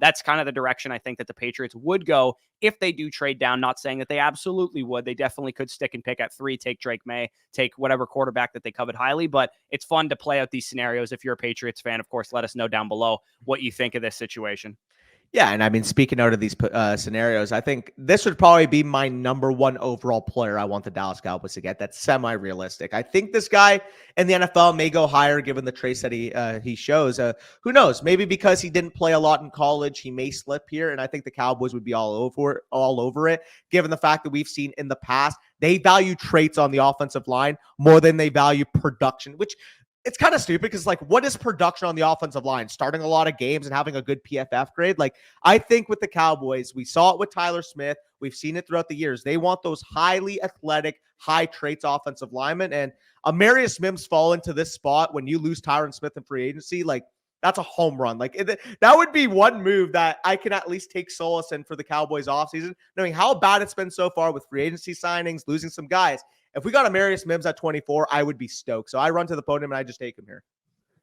That's kind of the direction I think that the Patriots would go if they do trade down. Not saying that they absolutely would. They definitely could stick and pick at 3, take Drake May, take whatever quarterback that they covet highly. But it's fun to play out these scenarios. If you're a Patriots fan, of course, let us know down below what you think of this situation. Yeah, and I mean, speaking out of these scenarios, I think this would probably be my number 1 overall player I want the Dallas Cowboys to get. That's semi-realistic. I think this guy in the NFL may go higher given the traits that he shows. Who knows? Maybe because he didn't play a lot in college, he may slip here, and I think the Cowboys would be all over it, given the fact that we've seen in the past they value traits on the offensive line more than they value production, which it's kind of stupid because, like, what is production on the offensive line? Starting a lot of games and having a good PFF grade? Like, I think with the Cowboys, we saw it with Tyler Smith. We've seen it throughout the years. They want those highly athletic, high traits offensive linemen. And Amarius Mims fall into this spot when you lose Tyron Smith in free agency. Like, that's a home run. Like, that would be one move that I can at least take solace in for the Cowboys offseason, knowing how bad it's been so far with free agency signings, losing some guys. If we got Amarius Mims at 24, I would be stoked. So I run to the podium and I just take him here.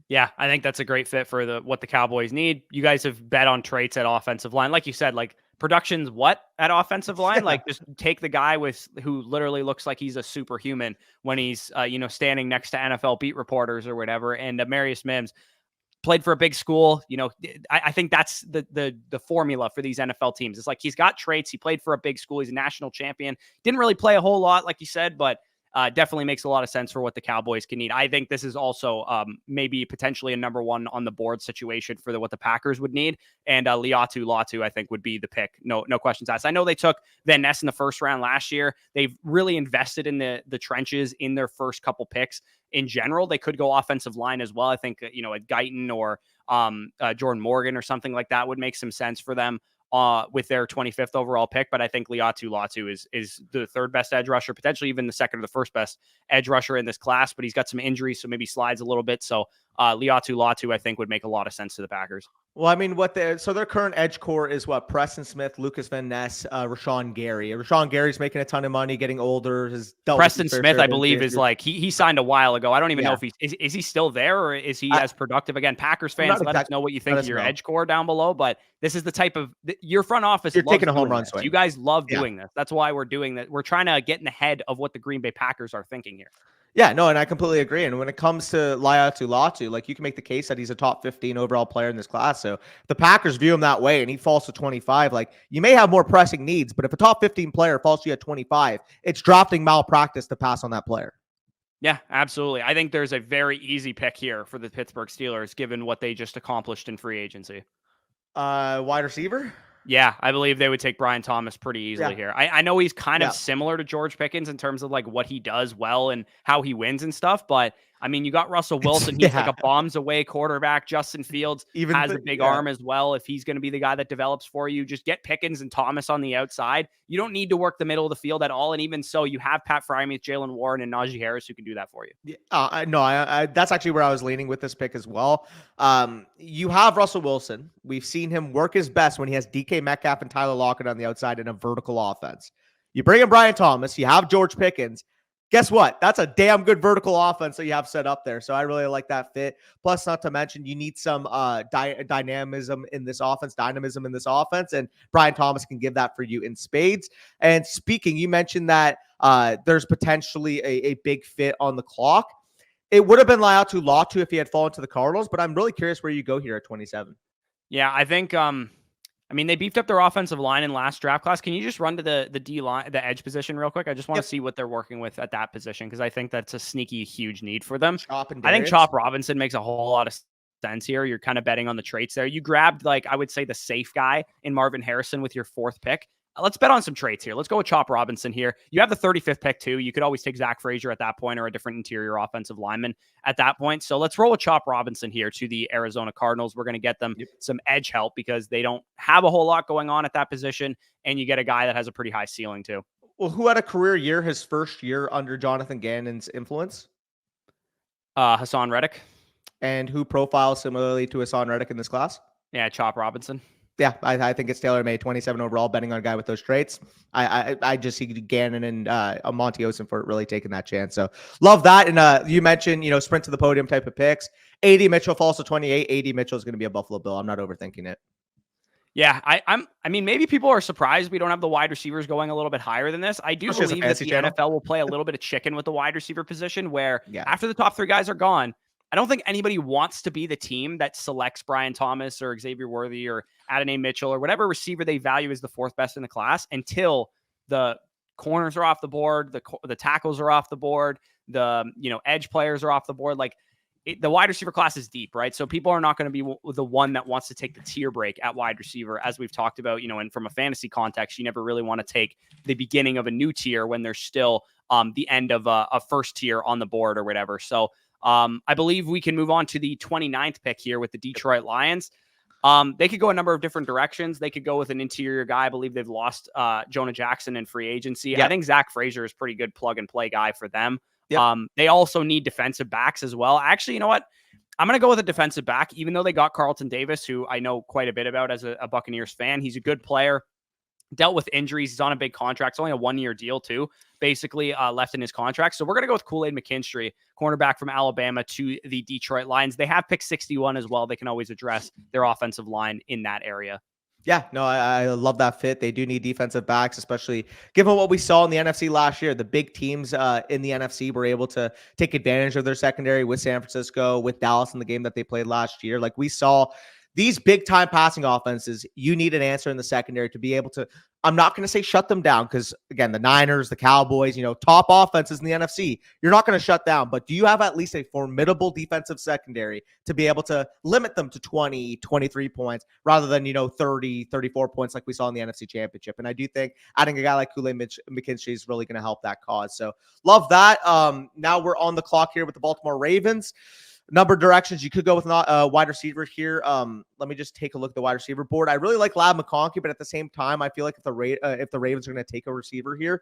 Yeah, I think that's a great fit for what the Cowboys need. You guys have bet on traits at offensive line. Like you said, like, production's what at offensive line? Like, just take the guy who literally looks like he's a superhuman when he's standing next to NFL beat reporters or whatever. And Amarius Mims played for a big school. I think that's the formula for these NFL teams. It's like, he's got traits. He played for a big school. He's a national champion. Didn't really play a whole lot, like you said, but definitely makes a lot of sense for what the Cowboys can need. I think this is also maybe potentially a number 1 on the board situation for what the Packers would need. And Liatu Latu, I think, would be the pick. No questions asked. I know they took Van Ness in the first round last year. They've really invested in the trenches in their first couple picks. In general, they could go offensive line as well. I think, a Guyton or Jordan Morgan or something like that would make some sense for them with their 25th overall pick. But I think Liatu Latu is the 3rd best edge rusher, potentially even the 2nd or the 1st best edge rusher in this class. But he's got some injuries, so maybe slides a little bit. So Liatu Latu, I think, would make a lot of sense to the Packers. Well, I mean, so their current edge core is what? Preston Smith, Lucas Van Ness, Rashawn Gary. Rashawn Gary's making a ton of money, getting older. Has dealt Preston with Smith, I believe, is like he signed a while ago. I don't even know if is he still there or is he as productive again? Packers fans, let us know what you think of your edge core down below. But this is the type of your front office. You're taking a home run swing. You guys love doing this. That's why we're doing that. We're trying to get in the head of what the Green Bay Packers are thinking here. Yeah, no, and I completely agree. And when it comes to Liatu Latu, like you can make the case that he's a top 15 overall player in this class. So the Packers view him that way and he falls to 25. Like you may have more pressing needs, but if a top 15 player falls to you at 25, it's drafting malpractice to pass on that player. Yeah, absolutely. I think there's a very easy pick here for the Pittsburgh Steelers, given what they just accomplished in free agency. Wide receiver? Yeah, I believe they would take Brian Thomas pretty easily here. I know he's kind of similar to George Pickens in terms of like what he does well and how he wins and stuff. But I mean, you got Russell Wilson. He's like a bombs away quarterback. Justin Fields has a big arm as well. If he's going to be the guy that develops for you, just get Pickens and Thomas on the outside. You don't need to work the middle of the field at all. And even so, you have Pat Freiermuth, Jalen Warren, and Najee Harris who can do that for you. No, that's actually where I was leaning with this pick as well. You have Russell Wilson. We've seen him work his best when he has DK Metcalf and Tyler Lockett on the outside in a vertical offense. You bring in Brian Thomas. You have George Pickens. Guess what? That's a damn good vertical offense that you have set up there. So I really like that fit. Plus, not to mention, you need some dynamism in this offense, and Brian Thomas can give that for you in spades. And speaking, you mentioned that there's potentially a big fit on the clock. It would have been Liatu Latu if he had fallen to the Cardinals, but I'm really curious where you go here at 27. Yeah, I think I mean, they beefed up their offensive line in last draft class. Can you just run to the D line, the edge position real quick? I just want to see what they're working with at that position because I think that's a sneaky, huge need for them. I think Chop Robinson makes a whole lot of sense here. You're kind of betting on the traits there. You grabbed, like, I would say the safe guy in Marvin Harrison with your 4th pick. Let's bet on some traits here. Let's go with Chop Robinson here. You have the 35th pick too. You could always take Zach Frazier at that point or a different interior offensive lineman at that point. So let's roll with Chop Robinson here to the Arizona Cardinals. We're going to get them some edge help because they don't have a whole lot going on at that position. And you get a guy that has a pretty high ceiling too. Well, who had a career year his first year under Jonathan Gannon's influence? Hassan Reddick. And who profiles similarly to Hassan Reddick in this class? Yeah, Chop Robinson. Yeah, I think it's tailor-made. 27 overall, betting on a guy with those traits. I just see Gannon and Monty Ossenfort really taking that chance. So love that. And you mentioned, sprint to the podium type of picks. AD Mitchell falls to 28. AD Mitchell is going to be a Buffalo Bill. I'm not overthinking it. Yeah, I mean, maybe people are surprised we don't have the wide receivers going a little bit higher than this. I do believe that the NFL will play a little bit of chicken with the wide receiver position where after the top 3 guys are gone, I don't think anybody wants to be the team that selects Brian Thomas or Xavier Worthy or Adonai Mitchell or whatever receiver they value as the 4th best in the class until the corners are off the board, the tackles are off the board, the edge players are off the board. Like the wide receiver class is deep, right? So people are not going to be the one that wants to take the tier break at wide receiver, as we've talked about. And from a fantasy context, you never really want to take the beginning of a new tier when there's still the end of a first tier on the board or whatever. So I believe we can move on to the 29th pick here with the Detroit Lions. They could go a number of different directions. They could go with an interior guy. I believe they've lost Jonah Jackson in free agency. I think Zach Frazier is a pretty good plug and play guy for them. They also need defensive backs as well. Actually, you know what? I'm going to go with a defensive back, even though they got Carlton Davis, who I know quite a bit about as a Buccaneers fan. He's a good player. Dealt with injuries. He's on a big contract. It's only a 1-year deal, too, basically left in his contract. So we're going to go with Kool-Aid McKinstry, cornerback from Alabama to the Detroit Lions. They have pick 61 as well. They can always address their offensive line in that area. Yeah, no, I love that fit. They do need defensive backs, especially given what we saw in the NFC last year. The big teams in the NFC were able to take advantage of their secondary with San Francisco, with Dallas in the game that they played last year. Like we saw these big time passing offenses, you need an answer in the secondary to be able to, I'm not going to say shut them down because, again, the Niners, the Cowboys, top offenses in the NFC, you're not going to shut down. But do you have at least a formidable defensive secondary to be able to limit them to 20, 23 points rather than, 30, 34 points like we saw in the NFC Championship? And I do think adding a guy like Kool-Aid McKinstry is really going to help that cause. So love that. Now we're on the clock here with the Baltimore Ravens. Number of directions you could go with wide receiver here. Let me just take a look at the wide receiver board. I really like Ladd McConkey, but at the same time, I feel like if the Ravens are going to take a receiver here,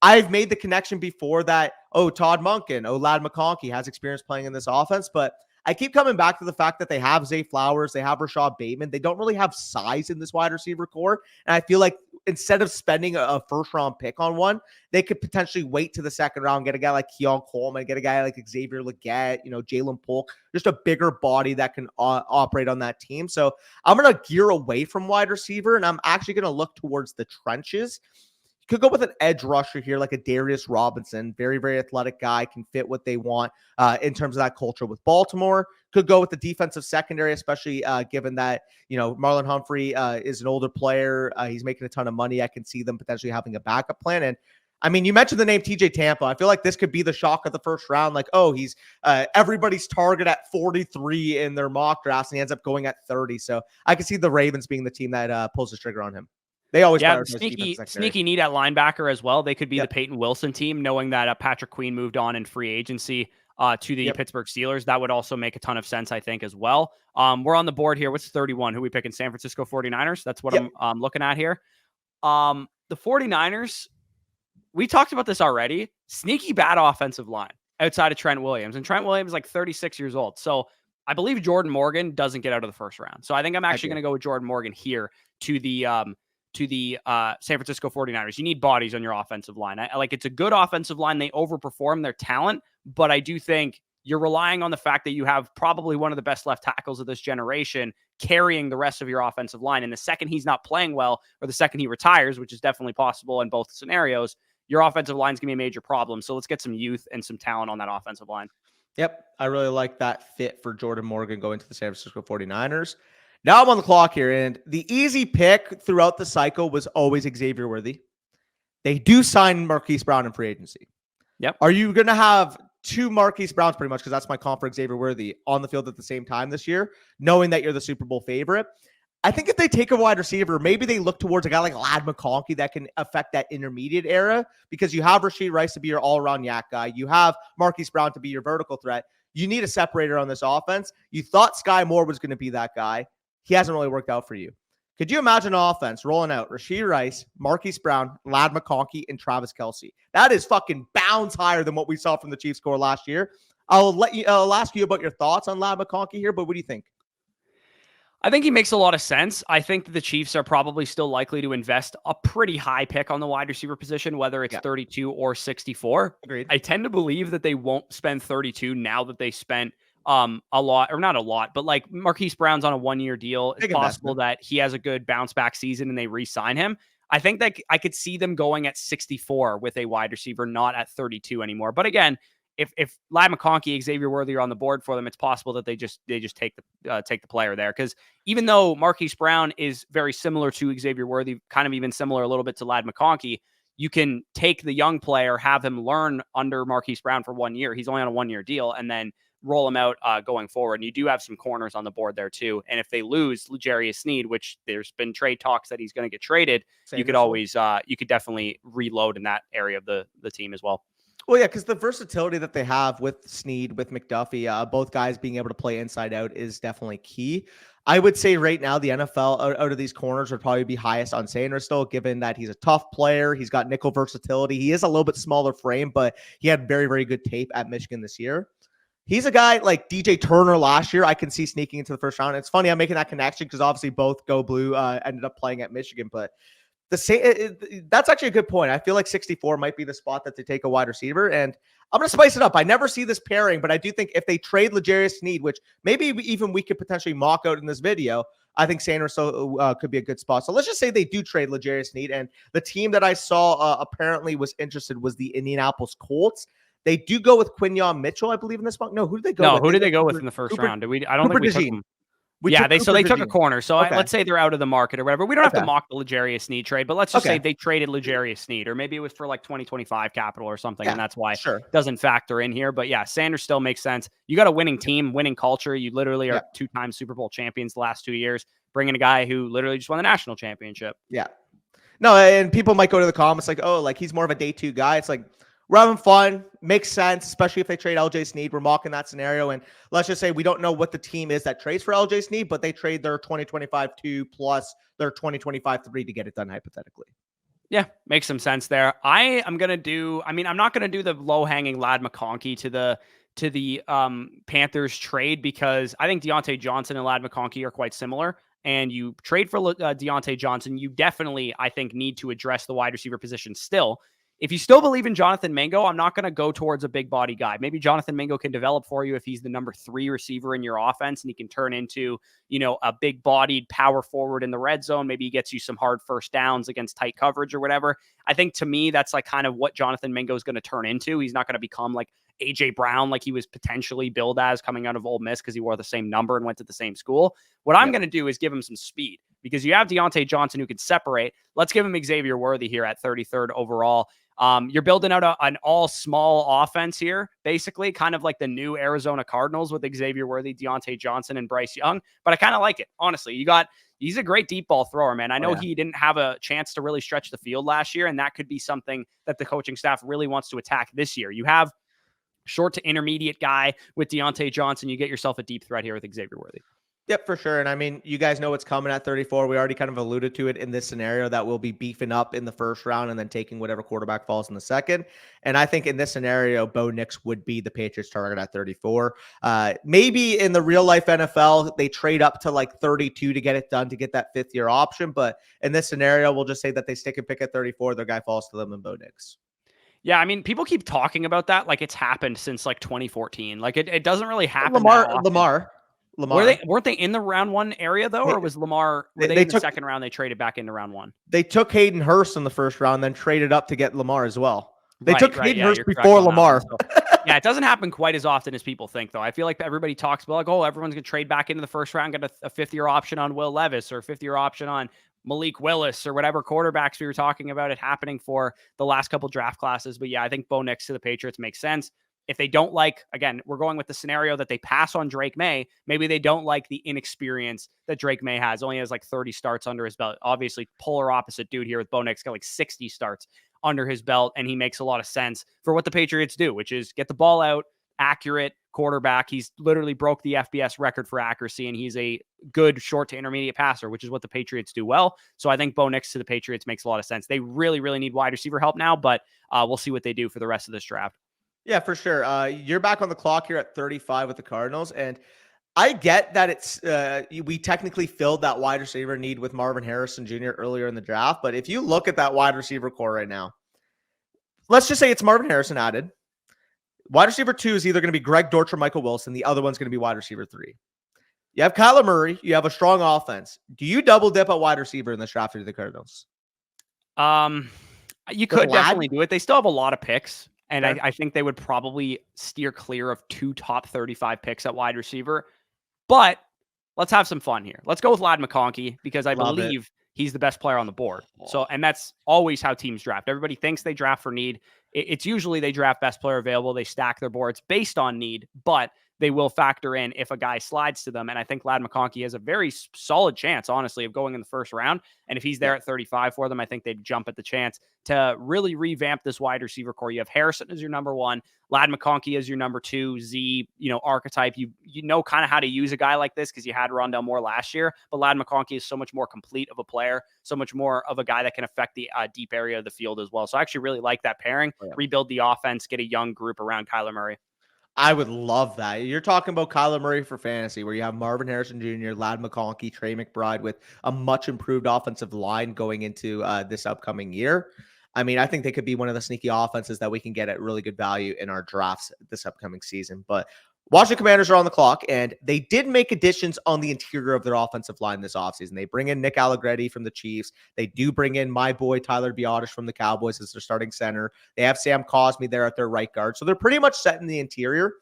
I've made the connection before that, Todd Monken, Ladd McConkey has experience playing in this offense, but I keep coming back to the fact that they have Zay Flowers, they have Rashad Bateman. They don't really have size in this wide receiver core. And I feel like instead of spending a first round pick on one, they could potentially wait to the second round, get a guy like Keon Coleman, get a guy like Xavier Legette, Jalen Polk, just a bigger body that can operate on that team. So I'm going to gear away from wide receiver, and I'm actually going to look towards the trenches. Could go with an edge rusher here, like a Darius Robinson, very, very athletic guy, can fit what they want in terms of that culture with Baltimore. Could go with the defensive secondary, especially given that, Marlon Humphrey is an older player. He's making a ton of money. I can see them potentially having a backup plan. And I mean, you mentioned the name TJ Tampa. I feel like this could be the shock of the first round. Like, oh, he's everybody's target at 43 in their mock drafts, and he ends up going at 30. So I can see the Ravens being the team that pulls the trigger on him. They always sneaky need at linebacker as well. They could be the Peyton Wilson team, knowing that Patrick Queen moved on in free agency to the Pittsburgh Steelers. That would also make a ton of sense, I think, as well. We're on the board here. What's 31? Who we picking? San Francisco 49ers. That's what I'm looking at here. The 49ers, we talked about this already. Sneaky bad offensive line outside of Trent Williams. And Trent Williams is like 36 years old. So I believe Jordan Morgan doesn't get out of the first round. So I think I'm actually going to go with Jordan Morgan here to the San Francisco 49ers. You need bodies on your offensive line. I like, it's a good offensive line. They overperform their talent, but I do think you're relying on the fact that you have probably one of the best left tackles of this generation carrying the rest of your offensive line. And the second he's not playing well, or the second he retires, which is definitely possible in both scenarios, your offensive line is going to be a major problem. So let's get some youth and some talent on that offensive line. Yep. I really like that fit for Jordan Morgan going to the San Francisco 49ers. Now I'm on the clock here, and the easy pick throughout the cycle was always Xavier Worthy. They do sign Marquise Brown in free agency. Yep. Are you going to have two Marquise Browns, pretty much, because that's my comp for Xavier Worthy, on the field at the same time this year, knowing that you're the Super Bowl favorite? I think if they take a wide receiver, maybe they look towards a guy like Ladd McConkey that can affect that intermediate era, because you have Rashee Rice to be your all-around yak guy. You have Marquise Brown to be your vertical threat. You need a separator on this offense. You thought Sky Moore was going to be that guy. He hasn't really worked out for you. Could you imagine an offense rolling out Rashee Rice, Marquise Brown, Ladd McConkey, and Travis Kelce? That is fucking bounds higher than what we saw from the Chiefs score last year. I'll ask you about your thoughts on Ladd McConkey here, but what do you think? I think he makes a lot of sense. I think that the Chiefs are probably still likely to invest a pretty high pick on the wide receiver position, whether it's 32 or 64. Agreed. I tend to believe that they won't spend 32 now that they spent a lot, or not a lot, but like Marquise Brown's on a 1-year deal. It's possible that he has a good bounce back season and they re-sign him. I think that I could see them going at 64 with a wide receiver, not at 32 anymore. But again, if Ladd McConkey, Xavier Worthy are on the board for them, it's possible that they just take the player there. Because even though Marquise Brown is very similar to Xavier Worthy, kind of even similar a little bit to Ladd McConkey, you can take the young player, have him learn under Marquise Brown for 1 year. He's only on a 1-year deal, and then roll him out going forward. And you do have some corners on the board there too. And if they lose L'Jarius Sneed, which there's been trade talks that he's going to get traded, you could definitely reload in that area of the team as well. Well, yeah, because the versatility that they have with Sneed, with McDuffie, both guys being able to play inside out is definitely key. I would say right now the NFL out of these corners would probably be highest on Sainristil, given that he's a tough player. He's got nickel versatility. He is a little bit smaller frame, but he had very, very good tape at Michigan this year. He's a guy like DJ Turner last year. I can see sneaking into the first round. It's funny I'm making that connection because obviously both Go Blue ended up playing at Michigan, but that's actually a good point. I feel like 64 might be the spot that they take a wide receiver, and I'm going to spice it up. I never see this pairing, but I do think if they trade L'Jarius Sneed, which maybe even we could potentially mock out in this video, I think Sainristil could be a good spot. So let's just say they do trade L'Jarius Sneed, and the team that I saw apparently was interested was the Indianapolis Colts. They do go with Quinyon Mitchell, I believe, in this one. No, who did they go with? Who did they go with in the first round? I don't think we took them. They took a corner. So let's say they're out of the market or whatever. We don't have to mock the L'Jarius Sneed trade, but let's just say they traded L'Jarius Sneed, or maybe it was for like 2025 capital or something, and that's why it doesn't factor in here. But yeah, Sanders still makes sense. You got a winning team, winning culture. You literally are 2-time Super Bowl champions the last 2 years, bringing a guy who literally just won the national championship. Yeah. No, and people might go to the comments like, oh, like he's more of a day 2 guy. It's like, we're having fun. Makes sense, especially if they trade LJ Sneed. We're mocking that scenario. And let's just say we don't know what the team is that trades for LJ Sneed, but they trade their 2025 2 plus their 2025 3 to get it done hypothetically. Yeah, makes some sense there. I'm not going to do the low-hanging Ladd McConkey to to the Panthers trade because I think Deontay Johnson and Ladd McConkey are quite similar. And you trade for Deontay Johnson, you definitely, I think, need to address the wide receiver position still. If you still believe in Jonathan Mingo, I'm not going to go towards a big body guy. Maybe Jonathan Mingo can develop for you if he's the number 3 receiver in your offense and he can turn into, a big bodied power forward in the red zone. Maybe he gets you some hard first downs against tight coverage or whatever. I think to me, that's like kind of what Jonathan Mingo is going to turn into. He's not going to become like AJ Brown, like he was potentially billed as coming out of Ole Miss because he wore the same number and went to the same school. What I'm going to do is give him some speed because you have Deontay Johnson who can separate. Let's give him Xavier Worthy here at 33rd overall. You're building out an all small offense here, basically kind of like the new Arizona Cardinals with Xavier Worthy, Deontay Johnson, and Bryce Young. But I kind of like it, honestly. He's a great deep ball thrower, man. I know he didn't have a chance to really stretch the field last year, and that could be something that the coaching staff really wants to attack this year. You have short to intermediate guy with Deontay Johnson. You get yourself a deep threat here with Xavier Worthy. Yep, for sure. And I mean, you guys know what's coming at 34. We already kind of alluded to it in this scenario that we'll be beefing up in the first round and then taking whatever quarterback falls in the second. And I think in this scenario, Bo Nix would be the Patriots target at 34. Maybe in the real life NFL, they trade up to like 32 to get it done to get that 5th-year option. But in this scenario, we'll just say that they stick and pick at 34. Their guy falls to them and Bo Nix. Yeah, I mean, people keep talking about that like it's happened since like 2014. Like it doesn't really happen. Lamar. Weren't they in the round 1 area though, or was Lamar? Were they in the second round? They traded back into round 1. They took Hayden Hurst in the first round, then traded up to get Lamar as well. They took Hayden Hurst before Lamar. Yeah, it doesn't happen quite as often as people think, though. I feel like everybody talks about like, oh, everyone's gonna trade back into the first round, get a 5th-year option on Will Levis or a 5th-year option on Malik Willis or whatever quarterbacks we were talking about it happening for the last couple draft classes. But yeah, I think Bo Nix to the Patriots makes sense. If they don't like, again, we're going with the scenario that they pass on Drake May. Maybe they don't like the inexperience that Drake May has. Only has like 30 starts under his belt. Obviously, polar opposite dude here with Bo Nix. Got like 60 starts under his belt, and he makes a lot of sense for what the Patriots do, which is get the ball out, accurate quarterback. He's literally broke the FBS record for accuracy, and he's a good short to intermediate passer, which is what the Patriots do well. So I think Bo Nix to the Patriots makes a lot of sense. They really, really need wide receiver help now, but we'll see what they do for the rest of this draft. Yeah, for sure. You're back on the clock here at 35 with the Cardinals, and I get that it's we technically filled that wide receiver need with Marvin Harrison Jr. earlier in the draft, but if you look at that wide receiver core right now, let's just say it's Marvin Harrison added. Wide receiver 2 is either going to be Greg Dortch or Michael Wilson. The other one's going to be wide receiver 3. You have Kyler Murray. You have a strong offense. Do you double dip at wide receiver in this draft to the Cardinals? You could definitely do it. They still have a lot of picks. And I think they would probably steer clear of 2 top 35 picks at wide receiver. But let's have some fun here. Let's go with Ladd McConkey because I believe he's the best player on the board. So, and that's always how teams draft. Everybody thinks they draft for need. It's usually they draft best player available. They stack their boards based on need, but they will factor in if a guy slides to them. And I think Ladd McConkey has a very solid chance, honestly, of going in the first round. And if he's there at 35 for them, I think they'd jump at the chance to really revamp this wide receiver core. You have Harrison as your number 1, Ladd McConkey as your number 2, Z, archetype. You know kind of how to use a guy like this because you had Rondell Moore last year, but Ladd McConkey is so much more complete of a player, so much more of a guy that can affect the deep area of the field as well. So I actually really like that pairing. Rebuild the offense, get a young group around Kyler Murray. I would love that. You're talking about Kyler Murray for fantasy, where you have Marvin Harrison Jr., Ladd McConkey, Trey McBride with a much improved offensive line going into this upcoming year. I mean, I think they could be one of the sneaky offenses that we can get at really good value in our drafts this upcoming season. But Washington Commanders are on the clock, and they did make additions on the interior of their offensive line this offseason. They bring in Nick Allegretti from the Chiefs. They do bring in my boy Tyler Biadasz from the Cowboys as their starting center. They have Sam Cosmi there at their right guard. So they're pretty much set in the interior,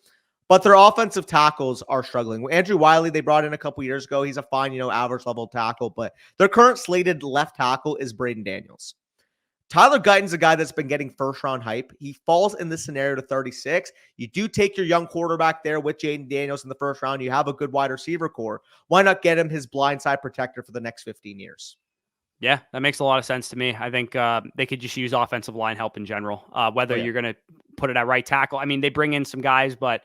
but their offensive tackles are struggling. Andrew Wiley, they brought in a couple years ago. He's a fine, average level tackle, but their current slated left tackle is Braden Daniels. Tyler Guyton's a guy that's been getting first-round hype. He falls in this scenario to 36. You do take your young quarterback there with Jaden Daniels in the first round. You have a good wide receiver core. Why not get him his blindside protector for the next 15 years? Yeah, that makes a lot of sense to me. I think they could just use offensive line help in general, whether you're going to put it at right tackle. I mean, they bring in some guys, but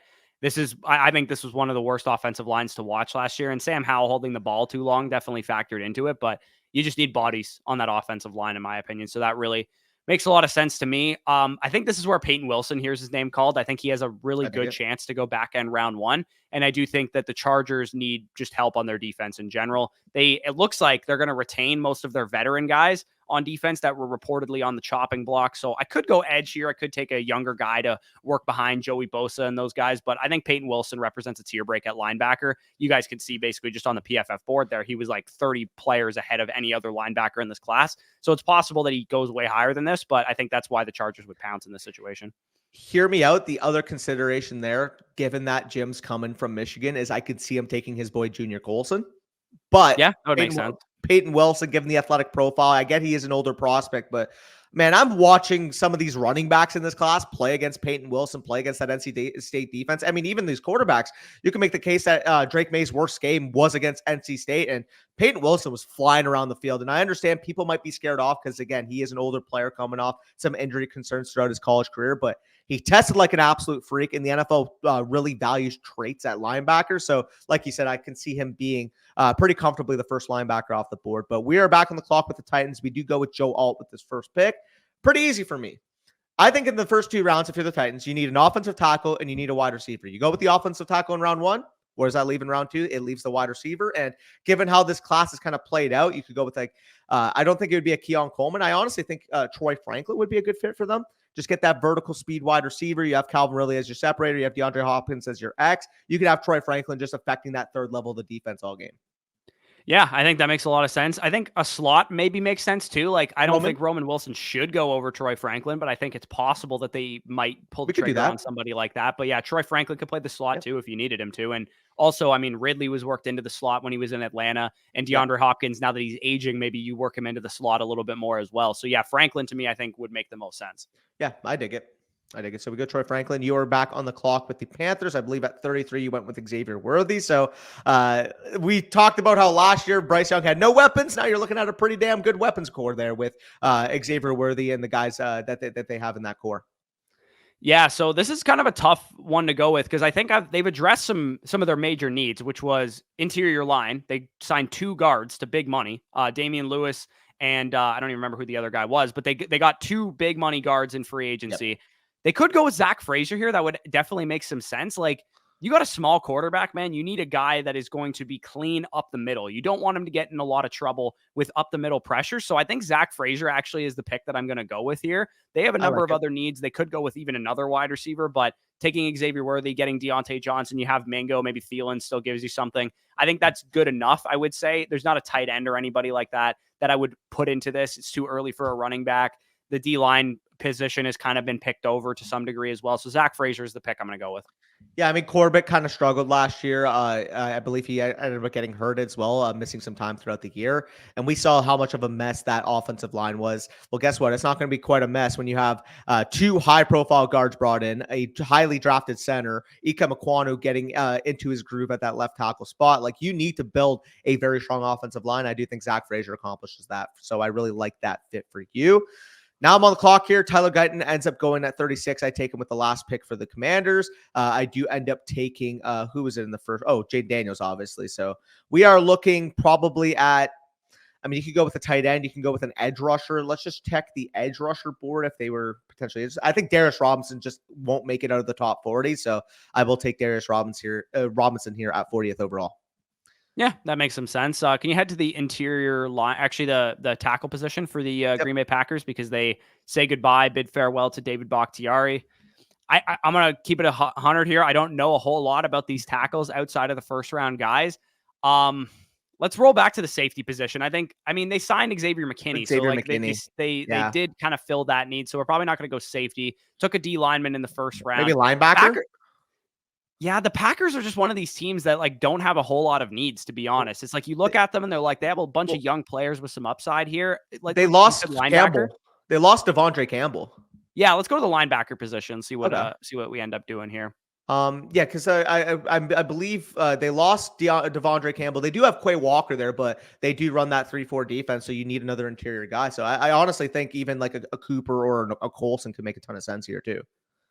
I think this was one of the worst offensive lines to watch last year. And Sam Howell holding the ball too long definitely factored into it, but you just need bodies on that offensive line, in my opinion. So that really Makes a lot of sense to me. I think this is where Peyton Wilson hears his name called. I think he has a really good chance to go back end round one. And I do think that the Chargers need just help on their defense in general. It looks like they're going to retain most of their veteran guys on defense that were reportedly on the chopping block. So I could go edge here. I could take a younger guy to work behind Joey Bosa and those guys, but I think Peyton Wilson represents a tier break at linebacker. You guys can see basically just on the PFF board there, he was like 30 players ahead of any other linebacker in this class. So it's possible that he goes way higher than this, but I think that's why the Chargers would pounce in this situation. Hear me out. The other consideration there, given that Jim's coming from Michigan, is I could see him taking his boy Junior Colson. But yeah, that would make sense. Peyton Wilson, given the athletic profile, I get he is an older prospect, but man, I'm watching some of these running backs in this class play against Peyton Wilson, play against that NC State defense. I mean, even these quarterbacks, you can make the case that Drake May's worst game was against NC State, and Peyton Wilson was flying around the field. And I understand people might be scared off because, again, he is an older player coming off some injury concerns throughout his college career, but he tested like an absolute freak, and the NFL really values traits at linebacker. So, like you said, I can see him being pretty comfortably the first linebacker off the board. But we are back on the clock with the Titans. We do go with Joe Alt with this first pick. Pretty easy for me. I think in the first two rounds, if you're the Titans, you need an offensive tackle and you need a wide receiver. You go with the offensive tackle in round one. Where does that leave in round two? It leaves the wide receiver. And given how this class is kind of played out, you could go with I don't think it would be a Keon Coleman. I honestly think Troy Franklin would be a good fit for them. Just get that vertical speed wide receiver. You have Calvin Ridley as your separator. You have DeAndre Hopkins as your X. You could have Troy Franklin just affecting that third level of the defense all game. Yeah, I think that makes a lot of sense. I think a slot maybe makes sense too. Like, I don't think Roman Wilson should go over Troy Franklin, but I think it's possible that they might pull the trigger on somebody like that. But yeah, Troy Franklin could play the slot too if you needed him to. And also, I mean, Ridley was worked into the slot when he was in Atlanta, and DeAndre Hopkins, now that he's aging, maybe you work him into the slot a little bit more as well. So yeah, Franklin to me, I think would make the most sense. Yeah, I dig it. So we go Troy Franklin. You are back on the clock with the Panthers. I believe at 33, you went with Xavier Worthy. So we talked about how last year Bryce Young had no weapons. Now you're looking at a pretty damn good weapons core there with Xavier Worthy and the guys that they have in that core. Yeah, so this is kind of a tough one to go with because I think they've addressed some of their major needs, which was interior line. They signed 2 guards to big money, Damian Lewis and I don't even remember who the other guy was, but they got 2 big money guards in free agency. Yep. They could go with Zach Frazier here. That would definitely make some sense. Like, you got a small quarterback, man. You need a guy that is going to be clean up the middle. You don't want him to get in a lot of trouble with up the middle pressure. So I think Zach Frazier actually is the pick that I'm going to go with here. They have a number of other needs. They could go with even another wide receiver, but taking Xavier Worthy, getting Deontay Johnson, you have Mingo, maybe Thielen still gives you something. I think that's good enough, I would say. There's not a tight end or anybody like that I would put into this. It's too early for a running back. The D-line position has kind of been picked over to some degree as well. So Zach Frazier is the pick I'm going to go with. Yeah, I mean, Corbett kind of struggled last year. I believe he ended up getting hurt as well, missing some time throughout the year. And we saw how much of a mess that offensive line was. Well, guess what? It's not going to be quite a mess when you have 2 high-profile guards brought in, a highly drafted center, Ika Mekwonu getting into his groove at that left tackle spot. Like, you need to build a very strong offensive line. I do think Zach Frazier accomplishes that. So I really like that fit for you. Now I'm on the clock here. Tyler Guyton ends up going at 36. I take him with the last pick for the Commanders. I do end up taking, who was it in the first? Oh, Jaden Daniels, obviously. So we are looking probably at, I mean, you could go with a tight end. You can go with an edge rusher. Let's just check the edge rusher board if they were potentially. I think Darius Robinson just won't make it out of the top 40. So I will take Darius Robinson here at 40th overall. Yeah, that makes some sense. Can you head to the interior line, actually the tackle position for the Green Bay Packers, because they say goodbye, bid farewell to David Bakhtiari. I'm going to keep it 100 here. I don't know a whole lot about these tackles outside of the first round guys. Let's roll back to the safety position. I mean, they signed Xavier McKinney. They did kind of fill that need. So we're probably not going to go safety. Took a D lineman in the first round. Maybe linebacker? Yeah, the Packers are just one of these teams that like don't have a whole lot of needs, to be honest. It's like you look at them and they're like, they have a bunch of young players with some upside here. Like they lost Campbell. They lost Devondre Campbell. Yeah, let's go to the linebacker position. See what we end up doing here. Yeah, because I believe they lost Devondre Campbell. They do have Quay Walker there, but they do run that 3-4 defense, so you need another interior guy. So I honestly think even like a Cooper or a Colson could make a ton of sense here too.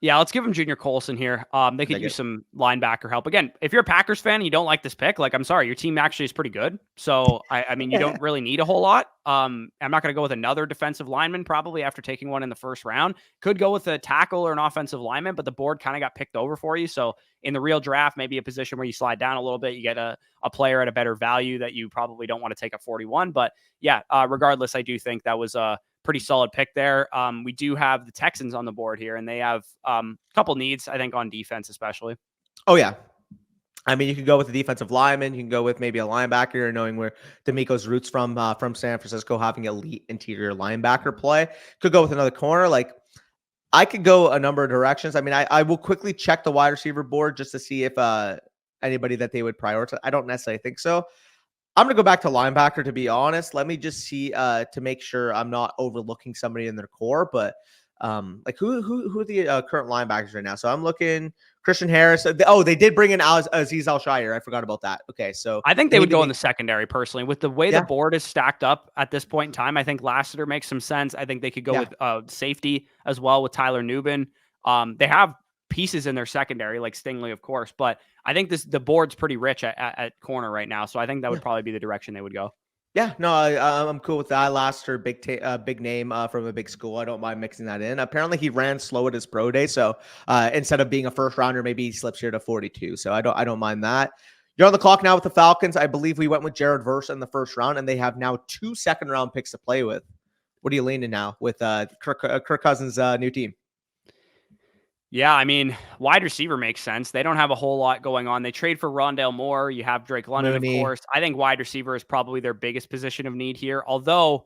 Yeah, let's give him Junior Colson here. They could use some linebacker help. Again, if you're a Packers fan and you don't like this pick, like, I'm sorry, your team actually is pretty good. So, I mean, you don't really need a whole lot. I'm not going to go with another defensive lineman probably after taking one in the first round. Could go with a tackle or an offensive lineman, but the board kind of got picked over for you. So, in the real draft, maybe a position where you slide down a little bit, you get a player at a better value that you probably don't want to take at 41. But yeah, regardless, I do think that was a pretty solid pick there. We do have the Texans on the board here, and they have a couple needs, I think, on defense, especially. Oh, yeah. I mean, you can go with the defensive lineman. You can go with maybe a linebacker, knowing where D'Amico's roots from San Francisco, having elite interior linebacker play. Could go with another corner. Like, I could go a number of directions. I mean, I will quickly check the wide receiver board just to see if anybody that they would prioritize. I don't necessarily think so. I'm going to go back to linebacker, to be honest. Let me just see to make sure I'm not overlooking somebody in their core. But like who are the current linebackers right now? So I'm looking Christian Harris. They did bring in Aziz Al-Shire. I forgot about that. Okay, so I think they would go in the secondary personally. With the way Yeah. the board is stacked up at this point in time, I think Lassiter makes some sense. I think they could go with safety as well with Tyler Nubin. They have pieces in their secondary, like Stingley, of course, but I think the board's pretty rich at corner right now. So I think that would probably be the direction they would go. Yeah, no, I'm cool with that. Lassiter, big name from a big school. I don't mind mixing that in. Apparently, he ran slow at his pro day, so instead of being a first rounder, maybe he slips here to 42. So I don't mind that. You're on the clock now with the Falcons. I believe we went with Jared Verse in the first round, and they have now 2 second-round picks to play with. What are you leaning now with Kirk Cousins' new team? Yeah, I mean, wide receiver makes sense. They don't have a whole lot going on. They trade for Rondale Moore. You have Drake London, Mooney. Of course. I think wide receiver is probably their biggest position of need here. Although,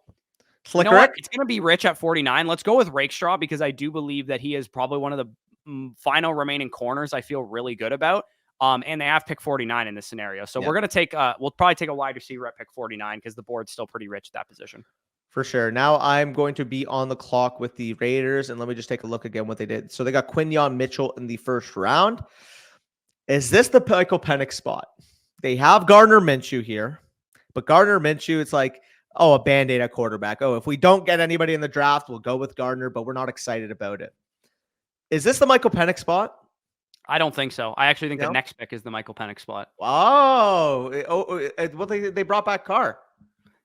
you know what? It's going to be rich at 49. Let's go with Rakestraw because I do believe that he is probably one of the final remaining corners I feel really good about. And they have pick 49 in this scenario. So we're going to take, we'll probably take a wide receiver at pick 49 because the board's still pretty rich at that position. For sure. Now I'm going to be on the clock with the Raiders, and let me just take a look again what they did. So they got Quinyon Mitchell in the first round. Is this the Michael Penix spot? They have Gardner Minshew here, but Gardner Minshew, it's like, a Band-Aid at quarterback. If we don't get anybody in the draft, we'll go with Gardner, but we're not excited about it. Is this the Michael Penix spot? I don't think so. I actually think the next pick is the Michael Penix spot. Well, they brought back Carr.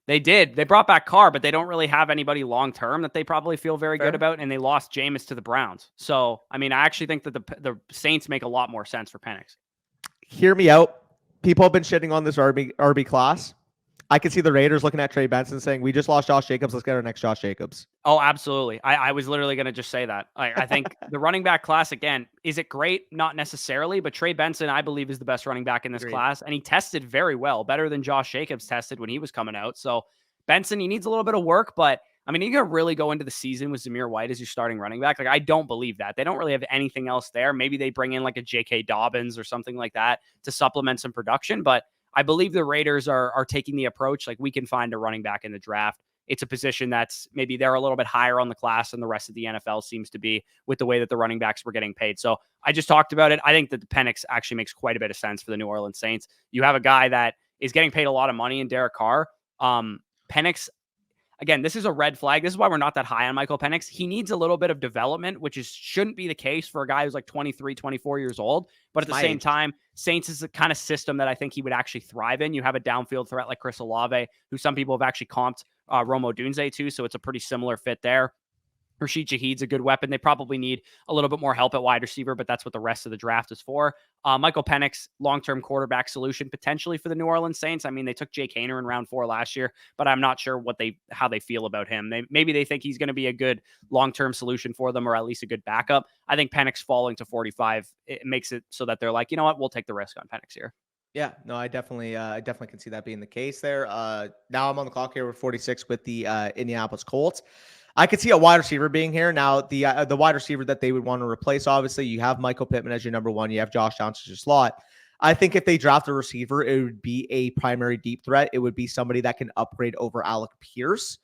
They did. They brought back Carr, but they don't really have anybody long-term that they probably feel very good about, and they lost Jameis to the Browns. So, I mean, I actually think that the Saints make a lot more sense for Penix. Hear me out. People have been shitting on this RB class. I can see the Raiders looking at Trey Benson saying, we just lost Josh Jacobs. Let's get our next Josh Jacobs. Oh, absolutely. I was literally going to just say that. I think the running back class, again, is it great? Not necessarily, but Trey Benson, I believe, is the best running back in this class. And he tested very well, better than Josh Jacobs tested when he was coming out. So Benson, he needs a little bit of work, but I mean, you can really go into the season with Zamir White as your starting running back. Like, I don't believe that. They don't really have anything else there. Maybe they bring in like a J.K. Dobbins or something like that to supplement some production, but I believe the Raiders are taking the approach like we can find a running back in the draft. It's a position that's maybe they're a little bit higher on the class than the rest of the NFL seems to be with the way that the running backs were getting paid. So I just talked about it. I think that the Penix actually makes quite a bit of sense for the New Orleans Saints. You have a guy that is getting paid a lot of money in Derek Carr. Penix, again, this is a red flag. This is why we're not that high on Michael Penix. He needs a little bit of development, which shouldn't be the case for a guy who's like 23, 24 years old. But at the same time, Saints is the kind of system that I think he would actually thrive in. You have a downfield threat like Chris Olave, who some people have actually comped Romo Dunze to, so it's a pretty similar fit there. Rashid Shaheed's a good weapon. They probably need a little bit more help at wide receiver, but that's what the rest of the draft is for. Michael Penix, long-term quarterback solution potentially for the New Orleans Saints. I mean, they took Jake Haener in round 4 last year, but I'm not sure how they feel about him. Maybe they think he's going to be a good long-term solution for them, or at least a good backup. I think Penix falling to 45, it makes it so that they're like, you know what, we'll take the risk on Penix here. Yeah, no, I definitely can see that being the case there. Now I'm on the clock here with 46 with the Indianapolis Colts. I could see a wide receiver being here. Now, the wide receiver that they would want to replace, obviously, you have Michael Pittman as your number one. You have Josh Johnson as your slot. I think if they draft a receiver, it would be a primary deep threat. It would be somebody that can upgrade over Alec Pierce.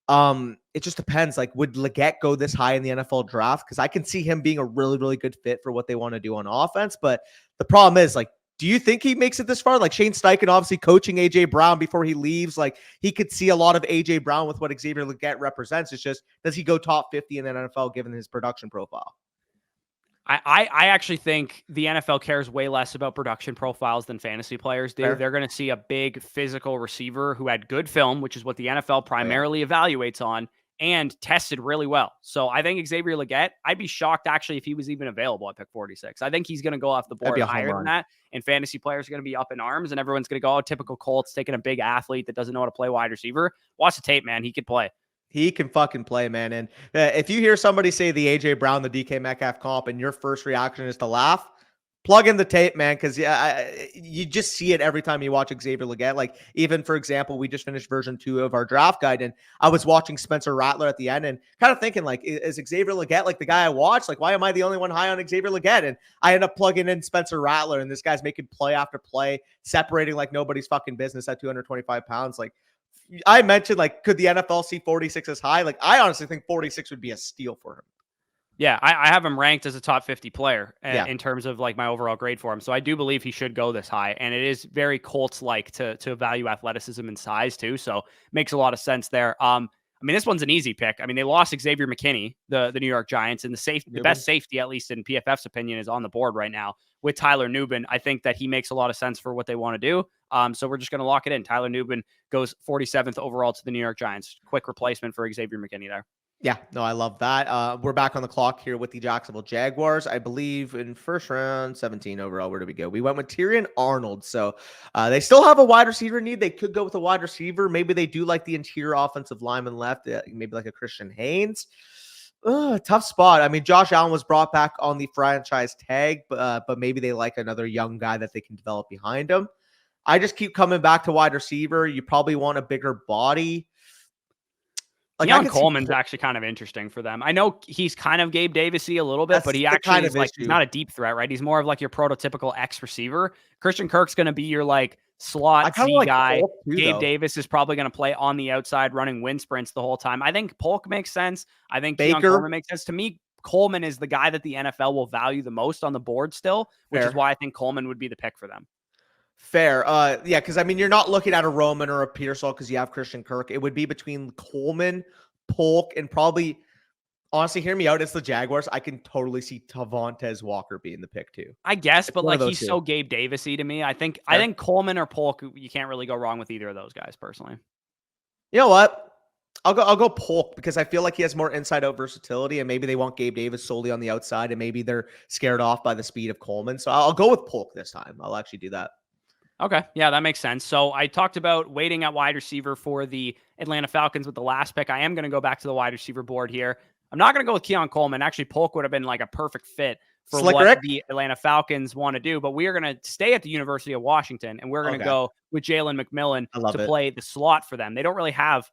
It just depends. Like, would Leggett go this high in the NFL draft? Because I can see him being a really, really good fit for what they want to do on offense. But the problem is, like, do you think he makes it this far? Like Shane Steichen obviously coaching A.J. Brown before he leaves. Like he could see a lot of A.J. Brown with what Xavier Leggett represents. It's just, does he go top 50 in the NFL given his production profile? I actually think the NFL cares way less about production profiles than fantasy players do. Fair. They're going to see a big physical receiver who had good film, which is what the NFL Oh, yeah. primarily evaluates on, and tested really well. So I think Xavier Legette, I'd be shocked actually if he was even available at pick 46. I think he's going to go off the That'd board be a home higher than run. that, and fantasy players are going to be up in arms, and everyone's going to go, oh, typical Colts taking a big athlete that doesn't know how to play wide receiver. Watch the tape, man. He could play. He can fucking play, man. And if you hear somebody say the AJ Brown, the DK Metcalf comp, and your first reaction is to laugh, plug in the tape, man, because you just see it every time you watch Xavier Legette. Like, even, for example, we just finished version 2 of our draft guide, and I was watching Spencer Rattler at the end and kind of thinking, like, is Xavier Legette like the guy I watched? Like, why am I the only one high on Xavier Legette? And I end up plugging in Spencer Rattler, and this guy's making play after play, separating like nobody's fucking business at 225 pounds. Like, I mentioned, like, could the NFL see 46 as high? Like, I honestly think 46 would be a steal for him. Yeah, I have him ranked as a top 50 player Yeah. in terms of like my overall grade for him. So I do believe he should go this high. And it is very Colts-like to value athleticism and size too. So makes a lot of sense there. I mean, this one's an easy pick. I mean, they lost Xavier McKinney, the New York Giants, and the best safety, at least in PFF's opinion, is on the board right now with Tyler Nubin. I think that he makes a lot of sense for what they want to do. So we're just going to lock it in. Tyler Nubin goes 47th overall to the New York Giants. Quick replacement for Xavier McKinney there. Yeah, no, I love that. We're back on the clock here with the Jacksonville Jaguars. I believe in first round, 17 overall. Where did we go? We went with Tyrion Arnold. So they still have a wide receiver need. They could go with a wide receiver. Maybe they do like the interior offensive lineman left, maybe like a Christian Haynes. Tough spot. I mean, Josh Allen was brought back on the franchise tag, but maybe they like another young guy that they can develop behind him. I just keep coming back to wide receiver. You probably want a bigger body. Like, Keon Coleman's actually kind of interesting for them. I know he's kind of Gabe Davis-y a little bit, but he actually kind of is like, he's not a deep threat, right? He's more of like your prototypical X receiver. Christian Kirk's going to be your like slot Z like guy. Gabe Davis is probably going to play on the outside running wind sprints the whole time. I think Polk makes sense. I think Keon Coleman makes sense. To me, Coleman is the guy that the NFL will value the most on the board still, which is why I think Coleman would be the pick for them. Fair. Yeah, because I mean, you're not looking at a Roman or a Pearsall because you have Christian Kirk. It would be between Coleman, Polk, and probably, honestly, hear me out, it's the Jaguars. I can totally see Tavontez Walker being the pick too. I guess, but like he's so Gabe Davis-y to me. I think Coleman or Polk, you can't really go wrong with either of those guys personally. You know what? I'll go Polk because I feel like he has more inside out versatility, and maybe they want Gabe Davis solely on the outside, and maybe they're scared off by the speed of Coleman. So I'll go with Polk this time. I'll actually do that. Okay. Yeah, that makes sense. So I talked about waiting at wide receiver for the Atlanta Falcons with the last pick. I am going to go back to the wide receiver board here. I'm not going to go with Keon Coleman. Actually, Polk would have been like a perfect fit for what the Atlanta Falcons want to do. But we are going to stay at the University of Washington, and we're going to go with Jalen McMillan to play the slot for them. They don't really have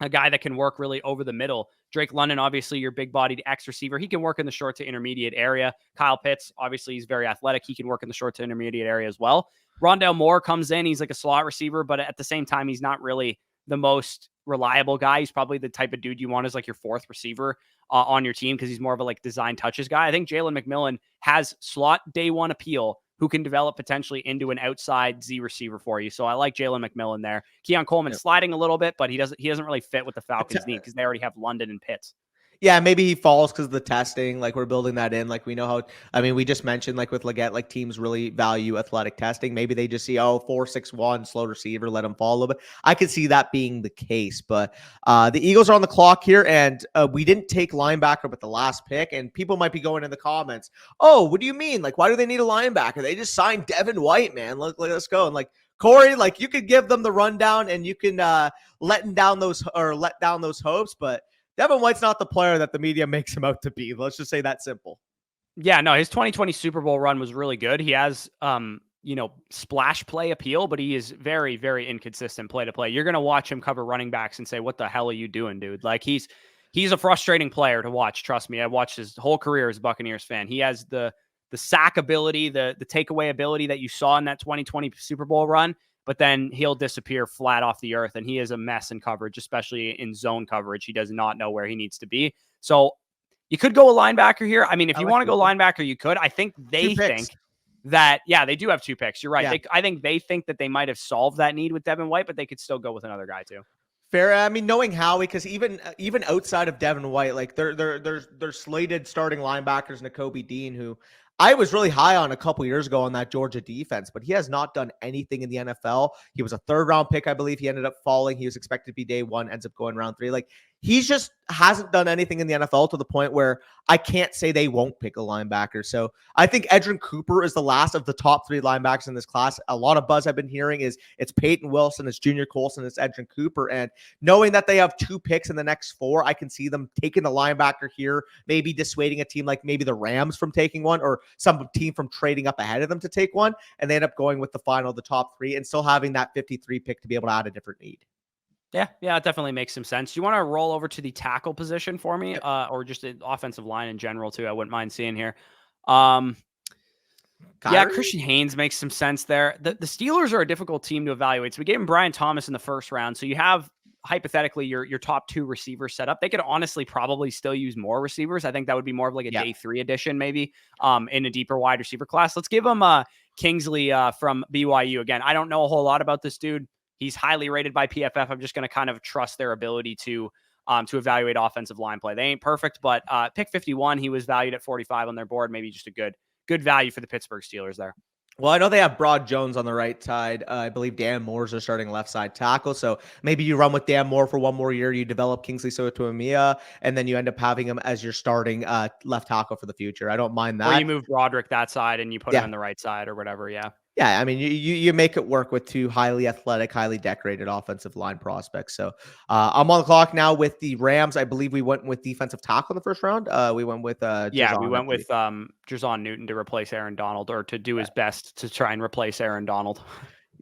a guy that can work really over the middle. Drake London, obviously your big-bodied X receiver. He can work in the short to intermediate area. Kyle Pitts, obviously he's very athletic. He can work in the short to intermediate area as well. Rondale Moore comes in. He's like a slot receiver, but at the same time, he's not really the most reliable guy. He's probably the type of dude you want as like your fourth receiver on your team because he's more of a like design touches guy. I think Jalen McMillan has slot day one appeal who can develop potentially into an outside Z receiver for you. So I like Jalen McMillan there. Keon Coleman sliding a little bit, but he doesn't really fit with the Falcons' need because they already have London and Pitts. Yeah, maybe he falls because of the testing. Like, we're building that in. Like, we know how, I mean, we just mentioned, like, with Legette, like, teams really value athletic testing. Maybe they just see, 4.61, slow receiver, let him fall a little bit. I could see that being the case. But the Eagles are on the clock here, and we didn't take linebacker with the last pick. And people might be going in the comments, oh, what do you mean? Like, why do they need a linebacker? They just signed Devin White, man. Let's go. And, like, Corey, like, you could give them the rundown, and you can let down those hopes, but Devin White's not the player that the media makes him out to be. Let's just say that simple. Yeah, no, his 2020 Super Bowl run was really good. He has, splash play appeal, but he is very, very inconsistent play to play. You're going to watch him cover running backs and say, what the hell are you doing, dude? Like, he's a frustrating player to watch. Trust me. I've watched his whole career as a Buccaneers fan. He has the sack ability, the takeaway ability that you saw in that 2020 Super Bowl run, but then he'll disappear flat off the earth, and he is a mess in coverage, especially in zone coverage. He does not know where he needs to be. So you could go a linebacker here. I mean, if you want to go linebacker, you could. I think they think that, they do have 2 picks. You're right. Yeah. I think they think that they might have solved that need with Devin White, but they could still go with another guy too. Fair. I mean, knowing Howie, because even outside of Devin White, like they're slated starting linebackers, Nakobe Dean, who I was really high on a couple years ago on that Georgia defense, but he has not done anything in the NFL. He was a third round pick, I believe. He ended up falling. He was expected to be day one, ends up going round 3. Like he's just hasn't done anything in the NFL to the point where I can't say they won't pick a linebacker. So I think Edrin Cooper is the last of the top 3 linebackers in this class. A lot of buzz I've been hearing is it's Peyton Wilson, it's Junior Colson, it's Edrin Cooper. And knowing that they have 2 picks in the next 4, I can see them taking the linebacker here, maybe dissuading a team like maybe the Rams from taking one or some team from trading up ahead of them to take one. And they end up going with the top 3 and still having that 53 pick to be able to add a different need. Yeah, it definitely makes some sense. Do you want to roll over to the tackle position for me, or just the offensive line in general too? I wouldn't mind seeing here. Yeah, Christian Haynes makes some sense there. The Steelers are a difficult team to evaluate. So we gave him Brian Thomas in the first round. So you have hypothetically your top 2 receivers set up. They could honestly probably still use more receivers. I think that would be more of like a day 3 edition, maybe in a deeper wide receiver class. Let's give him Kingsley from BYU. Again, I don't know a whole lot about this dude. He's highly rated by PFF. I'm just going to kind of trust their ability to evaluate offensive line play. They ain't perfect, but pick 51, he was valued at 45 on their board. Maybe just a good value for the Pittsburgh Steelers there. Well, I know they have Broad Jones on the right side. I believe Dan Moore's their starting left side tackle. So maybe you run with Dan Moore for one more year. You develop Kingsley Sotuamia, and then you end up having him as your starting left tackle for the future. I don't mind that. Or you move Broderick that side and you put him on the right side or whatever. Yeah. Yeah, I mean, you make it work with 2 highly athletic, highly decorated offensive line prospects. So I'm on the clock now with the Rams. I believe we went with defensive tackle in the first round. We went with we went with Jason Newton to replace Aaron Donald, or to do his best to try and replace Aaron Donald.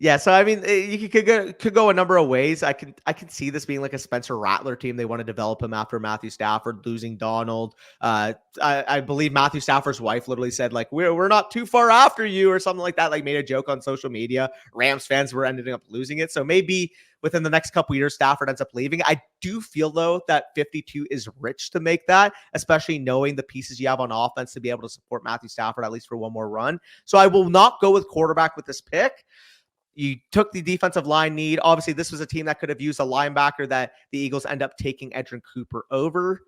Yeah, so I mean, you could go a number of ways. I can see this being like a Spencer Rattler team. They want to develop him after Matthew Stafford losing Donald. I believe Matthew Stafford's wife literally said like we're not too far after you or something like that. Like made a joke on social media. Rams fans were ending up losing it. So maybe within the next couple of years, Stafford ends up leaving. I do feel though that 52 is rich to make that, especially knowing the pieces you have on offense to be able to support Matthew Stafford at least for one more run. So I will not go with quarterback with this pick. You took the defensive line need. Obviously, this was a team that could have used a linebacker that the Eagles end up taking Edrin Cooper over.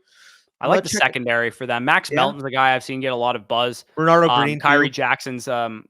I like the secondary for them. Max Melton's a guy I've seen get a lot of buzz. Renardo Green. Kyrie Jackson's a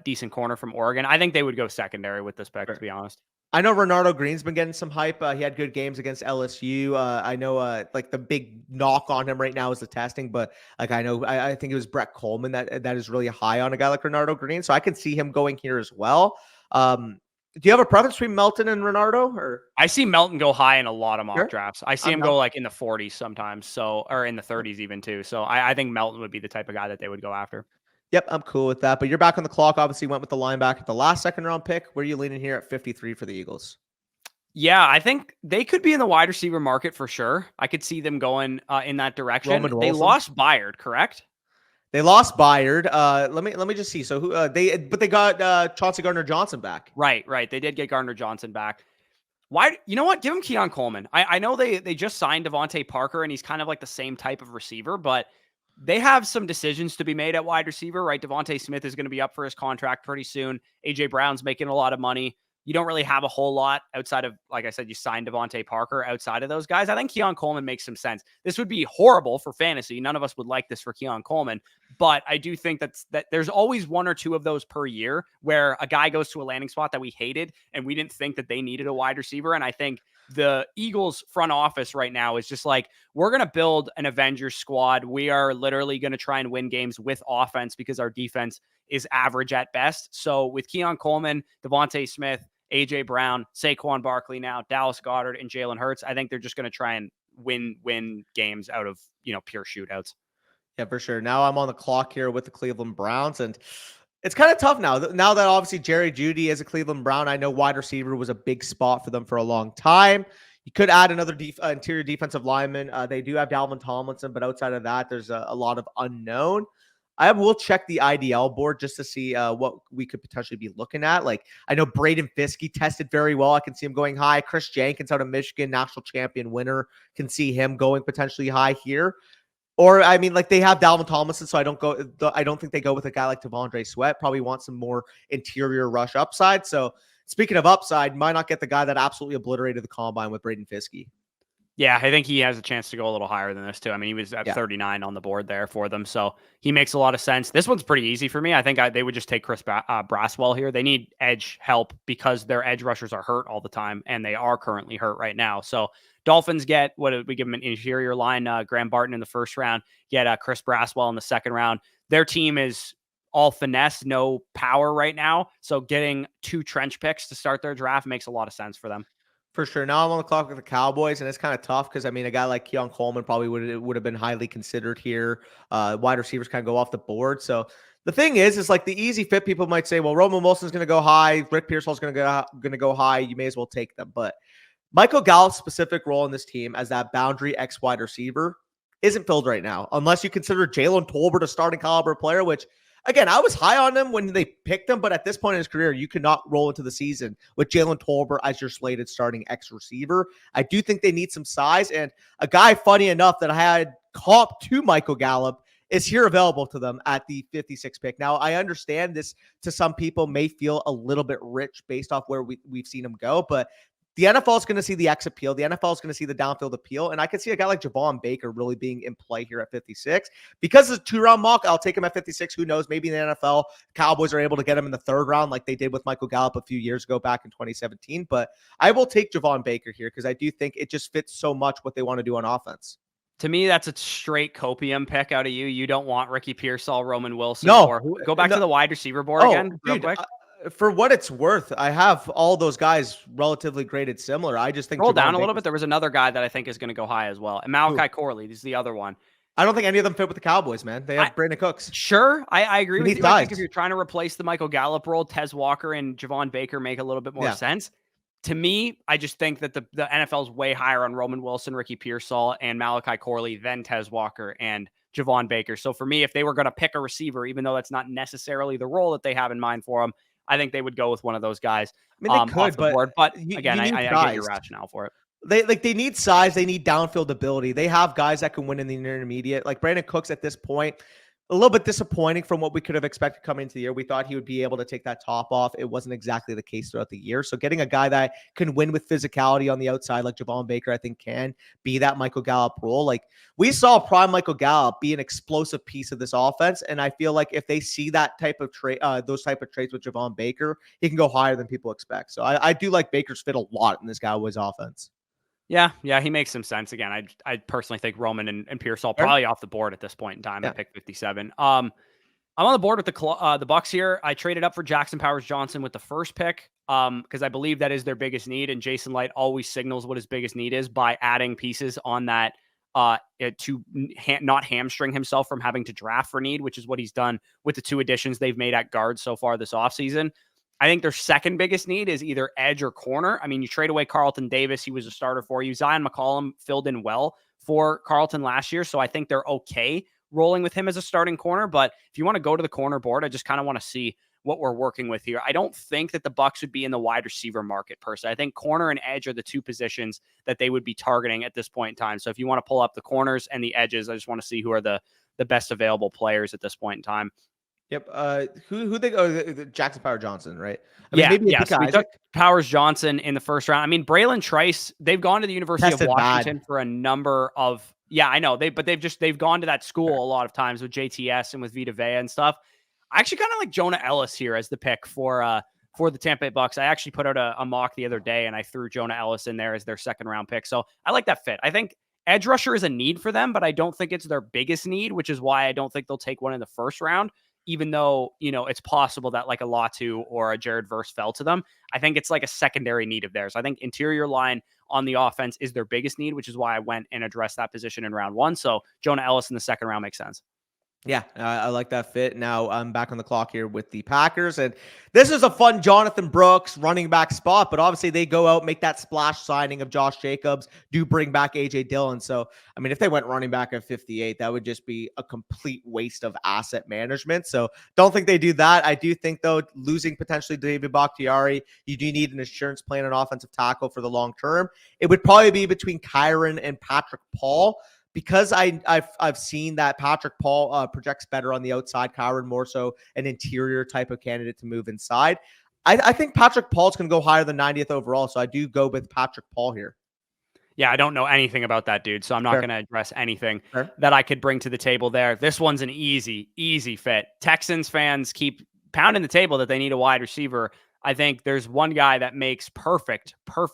decent corner from Oregon. I think they would go secondary with this pick, to be honest. I know Renardo Green's been getting some hype. He had good games against LSU. I know like the big knock on him right now is the testing, but like I think it was Brett Coleman that is really high on a guy like Renardo Green. So I can see him going here as well. Do you have a preference between Melton and Renardo? Or I see Melton go high in a lot of mock drafts. I see him go like in the 40s sometimes, or in the 30s even too. So I think Melton would be the type of guy that they would go after. Yep, I'm cool with that. But you're back on the clock. Obviously, went with the linebacker, the last second round pick. Where are you leaning here at 53 for the Eagles? Yeah, I think they could be in the wide receiver market for sure. I could see them going in that direction. They lost Byard, correct? They lost Byard. Let me just see. So who they got Chauncey Gardner-Johnson back. Right. They did get Gardner-Johnson back. Why? You know what? Give him Keon Coleman. I know they just signed Devontae Parker, and he's kind of like the same type of receiver, but they have some decisions to be made at wide receiver, right? Devontae Smith is going to be up for his contract pretty soon. AJ Brown's making a lot of money. You don't really have a whole lot outside of, like I said, you signed Devontae Parker outside of those guys. I think Keon Coleman makes some sense. This would be horrible for fantasy. None of us would like this for Keon Coleman, but I do think that there's always 1 or 2 of those per year where a guy goes to a landing spot that we hated and we didn't think that they needed a wide receiver. And I think the Eagles front office right now is just like, we're going to build an Avengers squad. We are literally going to try and win games with offense because our defense is average at best. So with Keon Coleman, Devontae Smith, AJ Brown, Saquon Barkley now, Dallas Goedert, and Jalen Hurts, I think they're just going to try and win games out of, pure shootouts. Yeah, for sure. Now I'm on the clock here with the Cleveland Browns, and it's kind of tough now. Now that obviously Jerry Jeudy is a Cleveland Brown, I know wide receiver was a big spot for them for a long time. You could add another interior defensive lineman. They do have Dalvin Tomlinson, but outside of that, there's a lot of unknown. I will check the IDL board just to see what we could potentially be looking at. Like, I know Braden Fiskey tested very well. I can see him going high. Chris Jenkins out of Michigan, national champion winner, can see him going potentially high here. Or, I mean, like they have Dalvin Tomlinson, so I don't think they go with a guy like Devondre Sweat. Probably want some more interior rush upside. So speaking of upside, might not get the guy that absolutely obliterated the combine with Braden Fiske. Yeah, I think he has a chance to go a little higher than this too. I mean, he was at 39 on the board there for them, so he makes a lot of sense. This one's pretty easy for me. I think they would just take Chris Braswell here. They need edge help because their edge rushers are hurt all the time, and they are currently hurt right now. So Dolphins get what we give them an interior line, Graham Barton in the first round, get Chris Braswell in the second round. Their team is all finesse, no power right now. So getting 2 trench picks to start their draft makes a lot of sense for them. For sure. Now I'm on the clock with the Cowboys, and it's kind of tough because, I mean, a guy like Keon Coleman probably would have been highly considered here. Wide receivers kind of go off the board. So the thing is like the easy fit people might say, well, Roman Wilson's going to go high. Rick Pearsall's going to go high. You may as well take them. But Michael Gallup's specific role in this team as that boundary X wide receiver isn't filled right now, unless you consider Jalen Tolbert a starting caliber player, which, again, I was high on him when they picked him, but at this point in his career, you could not roll into the season with Jalen Tolbert as your slated starting X receiver. I do think they need some size, and a guy, funny enough, that I had comp to Michael Gallup is here available to them at the 56 pick. Now, I understand this to some people may feel a little bit rich based off where we've seen him go, but the NFL is going to see the X appeal. The NFL is going to see the downfield appeal. And I can see a guy like Javon Baker really being in play here at 56. Because it's a 2-round mock, I'll take him at 56. Who knows? Maybe in the NFL, Cowboys are able to get him in the 3rd round like they did with Michael Gallup a few years ago back in 2017. But I will take Javon Baker here because I do think it just fits so much what they want to do on offense. To me, that's a straight copium pick out of you. You don't want Ricky Pearsall, Roman Wilson. No. Go back to the wide receiver board again real quick. For what it's worth, I have all those guys relatively graded similar. I just think roll down a little bit. There was another guy that I think is going to go high as well. And Malachi Corley, this is the other one. I don't think any of them fit with the Cowboys, man. They have Brandon Cooks. Sure, I agree with you. I think if you're trying to replace the Michael Gallup role, Tez Walker and Javon Baker make a little bit more sense. To me, I just think that the NFL is way higher on Roman Wilson, Ricky Pearsall, and Malachi Corley than Tez Walker and Javon Baker. So for me, if they were going to pick a receiver, even though that's not necessarily the role that they have in mind for them, I think they would go with one of those guys. I mean, they could, but again, I get your rationale for it. They need size. They need downfield ability. They have guys that can win in the intermediate. Like Brandon Cooks at this point, a little bit disappointing from what we could have expected coming into the year. We thought he would be able to take that top off. It wasn't exactly the case throughout the year. So getting a guy that can win with physicality on the outside, like Javon Baker, I think can be that Michael Gallup role. Like we saw prime Michael Gallup be an explosive piece of this offense. And I feel like if they see that type of trait, those type of traits with Javon Baker, he can go higher than people expect. So I do like Baker's fit a lot in this Cowboys offense. Yeah, he makes some sense. Again, I personally think Roman and Pearsall probably off the board at this point in time at pick 57. I'm on the board with the Bucks here. I traded up for Jackson Powers-Johnson with the first pick because I believe that is their biggest need, and Jason Light always signals what his biggest need is by adding pieces on that to not hamstring himself from having to draft for need, which is what he's done with the 2 additions they've made at guard so far this offseason. I think their second biggest need is either edge or corner. I mean, you trade away Carlton Davis. He was a starter for you. Zion McCollum filled in well for Carlton last year, so I think they're okay rolling with him as a starting corner. But if you want to go to the corner board, I just kind of want to see what we're working with here. I don't think that the Bucks would be in the wide receiver market per se. I think corner and edge are the 2 positions that they would be targeting at this point in time. So if you want to pull up the corners and the edges, I just want to see who are the best available players at this point in time. Yep. Who they go? Jackson Powers-Johnson, right? I mean, maybe we took Powers-Johnson in the first round. I mean, Braylon Trice, they've gone to the University of Washington for a number of. Yeah, I know they've gone to that school a lot of times with JTS and with Vita Vea and stuff. I actually kind of like Jonah Ellis here as the pick for the Tampa Bay Bucks. I actually put out a mock the other day and I threw Jonah Ellis in there as their 2nd round pick. So I like that fit. I think edge rusher is a need for them, but I don't think it's their biggest need, which is why I don't think they'll take one in the first round. Even though, it's possible that like a Latu or a Jared Verse fell to them, I think it's like a secondary need of theirs. I think interior line on the offense is their biggest need, which is why I went and addressed that position in round 1. So Jonah Ellis in the 2nd round makes sense. Yeah, I like that fit. Now I'm back on the clock here with the Packers, and this is a fun Jonathan Brooks running back spot, but obviously they go out, make that splash signing of Josh Jacobs, do bring back A.J. Dillon. So, I mean, if they went running back at 58, that would just be a complete waste of asset management. So don't think they do that. I do think, though, losing potentially David Bakhtiari, you do need an insurance plan and offensive tackle for the long term. It would probably be between Kyron and Patrick Paul. Because I've seen that Patrick Paul projects better on the outside, Kyron more so an interior type of candidate to move inside. I think Patrick Paul's going to go higher than 90th overall, so I do go with Patrick Paul here. Yeah, I don't know anything about that dude, so I'm not Fair. going to address anything Fair. that I could bring to the table there. This one's an easy fit. Texans fans keep pounding the table that they need a wide receiver. I think there's one guy that makes perfect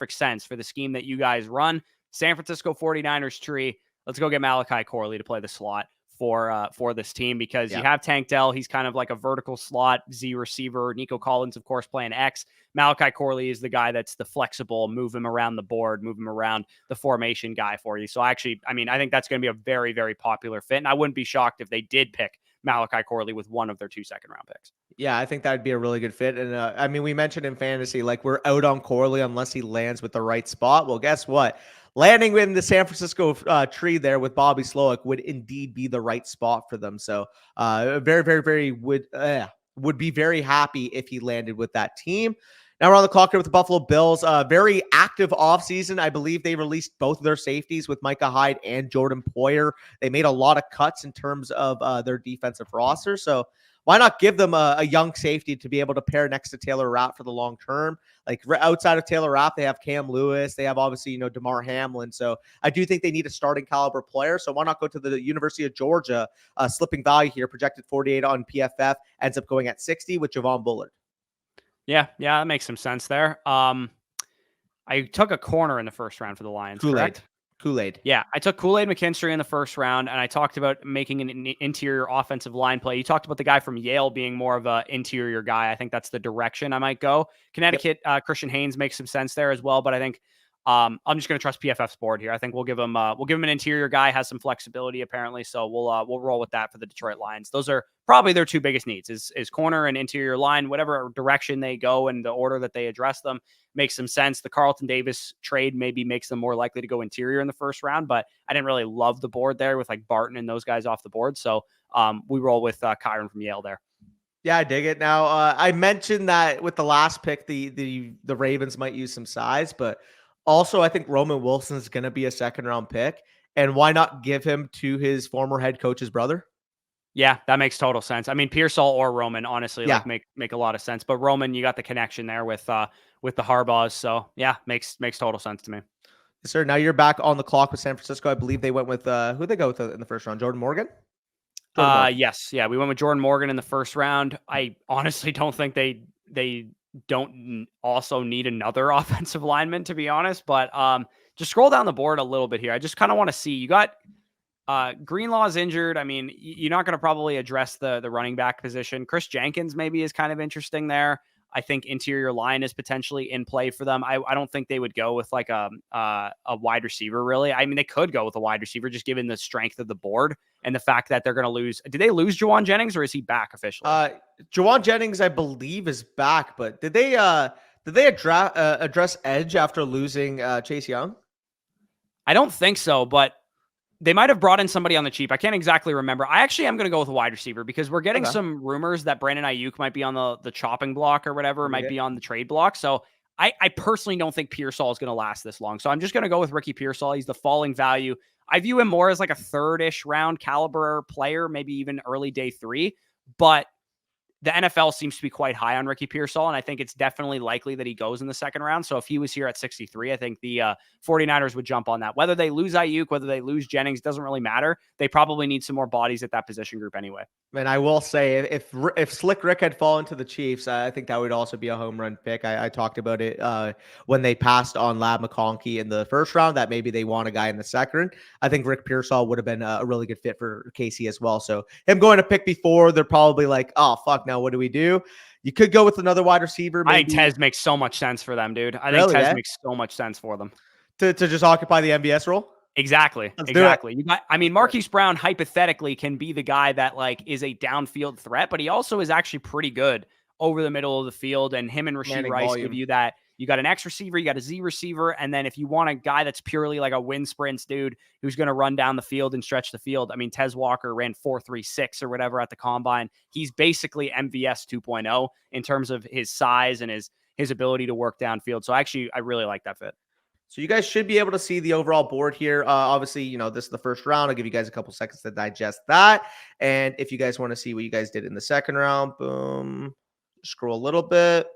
sense for the scheme that you guys run. San Francisco 49ers tree. Let's go get Malachi Corley to play the slot for this team, because you have Tank Dell. He's kind of like a vertical slot Z receiver. Nico Collins, of course, playing X. Malachi Corley is the guy that's the flexible, move him around the board, move him around the formation guy for you. So actually, I mean, I think that's going to be a very, very popular fit. And I wouldn't be shocked if they did pick Malachi Corley with one of their 2 second-round picks. Yeah, I think that'd be a really good fit. And I mean, we mentioned in fantasy, like, we're out on Corley unless he lands with the right spot. Well, guess what? Landing in the San Francisco tree there with Bobby Slowick would indeed be the right spot for them. So very would be very happy if he landed with that team. Now we're on the clock here with the Buffalo Bills. Very active offseason. I believe they released both of their safeties with Micah Hyde and Jordan Poyer. They made a lot of cuts in terms of their defensive roster. So why not give them a young safety to be able to pair next to Taylor Rapp for the long term? Like, outside of Taylor Rapp, they have Cam Lewis. They have, obviously, DeMar Hamlin. So I do think they need a starting caliber player. So why not go to the University of Georgia, slipping value here, projected 48 on PFF, ends up going at 60 with Javon Bullard. Yeah, that makes some sense there. I took a corner in the first round for the Lions, correct? Kool-Aid. Yeah, I took Kool-Aid McKinstry in the first round, and I talked about making an interior offensive line play. You talked about the guy from Yale being more of an interior guy. I think that's the direction I might go. Connecticut, Christian Haynes makes some sense there as well, but I think I'm just going to trust PFF's board here. I think we'll give him an interior guy, has some flexibility apparently, so we'll roll with that for the Detroit Lions. Those are probably their 2 biggest needs is corner and interior line. Whatever direction they go and the order that they address them makes some sense. The Carlton Davis trade maybe makes them more likely to go interior in the first round, but I didn't really love the board there with like Barton and those guys off the board. So we roll with Kyron from Yale there. Yeah, I dig it. Now, I mentioned that with the last pick, the Ravens might use some size, but also I think Roman Wilson is going to be a second-round pick. And why not give him to his former head coach's brother? Yeah, that makes total sense. I mean, Pearsall or Roman, honestly, make a lot of sense. But Roman, you got the connection there with the Harbaughs. So yeah, makes total sense to me. Yes, sir. Now you're back on the clock with San Francisco. I believe they went with who they go with in the first round? Jordan Morgan? Yes. Yeah, we went with Jordan Morgan in the first round. I honestly don't think they don't also need another offensive lineman, to be honest. But just scroll down the board a little bit here. I just kind of want to see. You got Greenlaw's injured. I mean, you're not going to probably address the running back position. Chris Jenkins maybe is kind of interesting there. I think interior line is potentially in play for them. I don't think they would go with like a wide receiver, really. I mean, they could go with a wide receiver just given the strength of the board and the fact that they're going to lose. Did they lose Juwan Jennings or is he back officially? Juwan Jennings, I believe, is back, but did they address edge after losing Chase Young? I don't think so, but they might have brought in somebody on the cheap. I can't exactly remember. I actually am going to go with a wide receiver because we're getting some rumors that Brandon Ayuk might be on the chopping block or whatever, might be on the trade block. So I personally don't think Pearsall is going to last this long. So I'm just going to go with Ricky Pearsall. He's the falling value. I view him more as like a 3rd-ish round caliber player, maybe even early day 3. But the NFL seems to be quite high on Ricky Pearsall, and I think it's definitely likely that he goes in the second round. So if he was here at 63, I think the 49ers would jump on that. Whether they lose Ayuk, whether they lose Jennings, doesn't really matter. They probably need some more bodies at that position group anyway. And I will say, if Slick Rick had fallen to the Chiefs, I think that would also be a home run pick. I talked about it when they passed on Lab McConkey in the first round, that maybe they want a guy in the second. I think Rick Pearsall would have been a really good fit for KC as well. So him going to pick before, they're probably like, oh, fuck, now what do we do? You could go with another wide receiver. Maybe. I think Tez makes so much sense for them, dude. I think Tez makes so much sense for them. To just occupy the MVS role? Exactly. You got, I mean, Marquise Brown hypothetically can be the guy that like is a downfield threat, but he also is actually pretty good over the middle of the field. And him and Rashee Rice give you that. You got an X receiver, you got a Z receiver, and then if you want a guy that's purely like a wind sprints dude who's going to run down the field and stretch the field. I mean, Tez Walker ran 4.36 or whatever at the combine. He's basically MVS 2.0 in terms of his size and his ability to work downfield. So actually, I really like that fit. So you guys should be able to see the overall board here. Obviously, this is the first round. I'll give you guys a couple seconds to digest that. And if you guys want to see what you guys did in the second round, boom, scroll a little bit.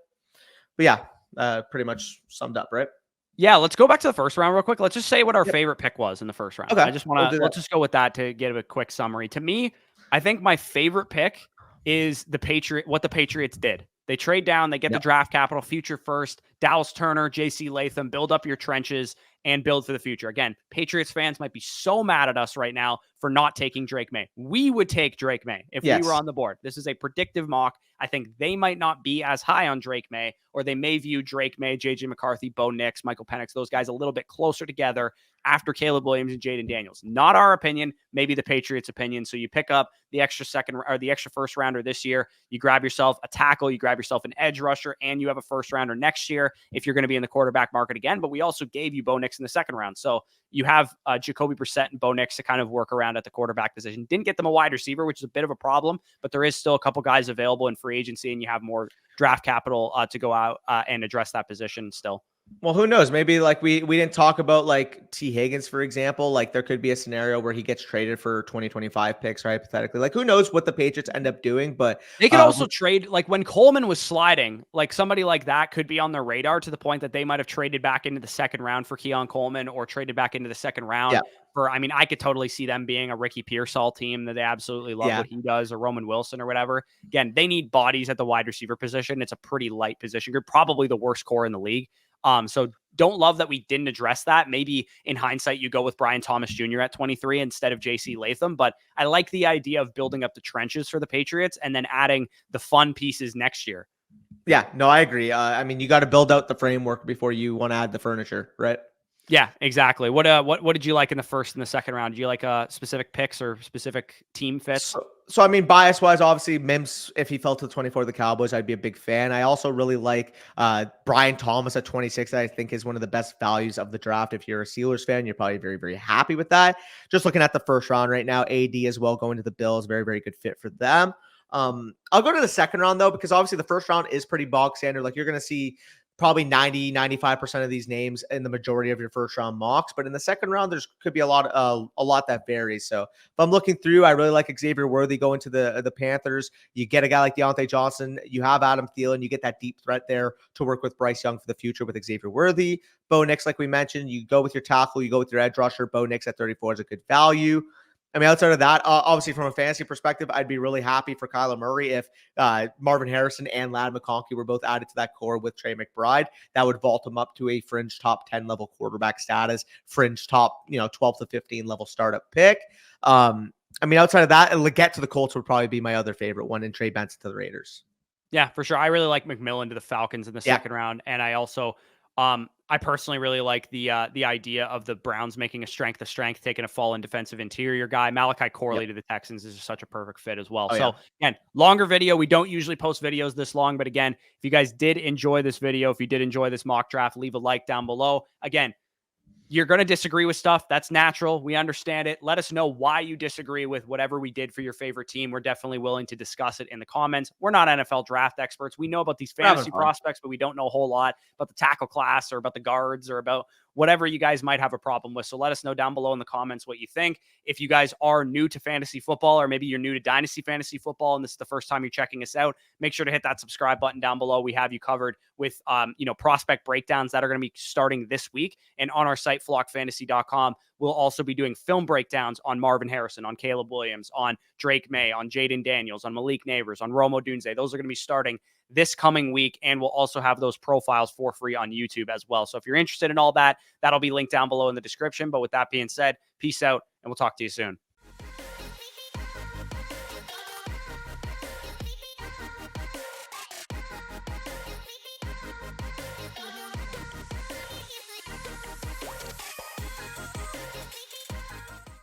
But yeah, pretty much summed up, right? Yeah, let's go back to the first round real quick. Let's just say what our Yep. favorite pick was in the first round. Okay, I just we'll want do to that. let's just go with that to get a quick summary. To me, I think my favorite pick is what the Patriots did. They trade down, they get the draft capital, future first, Dallas Turner, JC Latham, build up your trenches and build for the future. Again, Patriots fans might be so mad at us right now for not taking Drake May. We would take Drake May if we were on the board. This is a predictive mock. I think they might not be as high on Drake May, or they may view Drake May, JJ McCarthy, Bo Nix, Michael Penix, those guys a little bit closer together after Caleb Williams and Jaden Daniels. Not our opinion, maybe the Patriots' opinion. So you pick up the extra first rounder this year. You grab yourself a tackle, you grab yourself an edge rusher, and you have a first rounder next year if you're going to be in the quarterback market again. But we also gave you Bo Nix in the second round. So you have Jacoby Brissett and Bo Nix to kind of work around at the quarterback position. Didn't get them a wide receiver, which is a bit of a problem, but there is still a couple guys available in free agency, and you have more draft capital to go out and address that position still. Well, who knows? Maybe like we didn't talk about like T. Higgins, for example. Like there could be a scenario where he gets traded for 2025 picks, right? Hypothetically. Like who knows what the Patriots end up doing, but they could also trade, like when Coleman was sliding, like somebody like that could be on their radar to the point that they might have traded back into the second round for Keon Coleman, or traded back into the second round for, I mean, I could totally see them being a Ricky Pearsall team that they absolutely love what he does, or Roman Wilson or whatever. Again, they need bodies at the wide receiver position. It's a pretty light position. You're probably the worst core in the league. So don't love that we didn't address that. Maybe in hindsight, you go with Brian Thomas Jr. at 23 instead of JC Latham, but I like the idea of building up the trenches for the Patriots and then adding the fun pieces next year. Yeah, no, I agree. I mean, you got to build out the framework before you want to add the furniture, right? Yeah, exactly. What did you like in the first and the second round? Do you like specific picks or specific team fits? So I mean, bias-wise, obviously, Mims, if he fell to 24 of the Cowboys, I'd be a big fan. I also really like Brian Thomas at 26. That I think is one of the best values of the draft. If you're a Steelers fan, you're probably very, very happy with that. Just looking at the first round right now, AD as well going to the Bills, very, very good fit for them. I'll go to the second round, though, because obviously the first round is pretty bog standard. Like you're going to see probably 95% of these names in the majority of your first round mocks. But in the second round, there's could be a lot that varies. So if I'm looking through, I really like Xavier Worthy going to the Panthers. You get a guy like Deontay Johnson. You have Adam Thielen. You get that deep threat there to work with Bryce Young for the future with Xavier Worthy. Bo Nix, like we mentioned, you go with your tackle. You go with your edge rusher. Bo Nix at 34 is a good value. I mean, outside of that, obviously from a fantasy perspective, I'd be really happy for Kyler Murray if Marvin Harrison and Ladd McConkey were both added to that core with Trey McBride. That would vault him up to a fringe top 10 level quarterback status, fringe top 12 to 15 level startup pick. I mean, outside of that, Leggett to the Colts would probably be my other favorite one, and Trey Benson to the Raiders. Yeah, for sure. I really like McMillan to the Falcons in the second round, and I also I personally really like the idea of the Browns making a strength, taking a fallen defensive interior guy. Malachi Corley to the Texans is just such a perfect fit as well. Again, longer video. We don't usually post videos this long, but again, if you guys did enjoy this video, if you did enjoy this mock draft, leave a like down below. Again, you're going to disagree with stuff. That's natural. We understand it. Let us know why you disagree with whatever we did for your favorite team. We're definitely willing to discuss it in the comments. We're not NFL draft experts. We know about these fantasy prospects, but we don't know a whole lot about the tackle class or about the guards or about whatever you guys might have a problem with. So let us know down below in the comments what you think. If you guys are new to fantasy football, or maybe you're new to Dynasty Fantasy Football and this is the first time you're checking us out, make sure to hit that subscribe button down below. We have you covered with prospect breakdowns that are going to be starting this week. And on our site, flockfantasy.com, we'll also be doing film breakdowns on Marvin Harrison, on Caleb Williams, on Drake May, on Jaden Daniels, on Malik Neighbors, on Rome Odunze. Those are going to be starting this coming week, and we'll also have those profiles for free on YouTube as well. So if you're interested in all that, that'll be linked down below in the description. But with that being said, peace out, and we'll talk to you soon.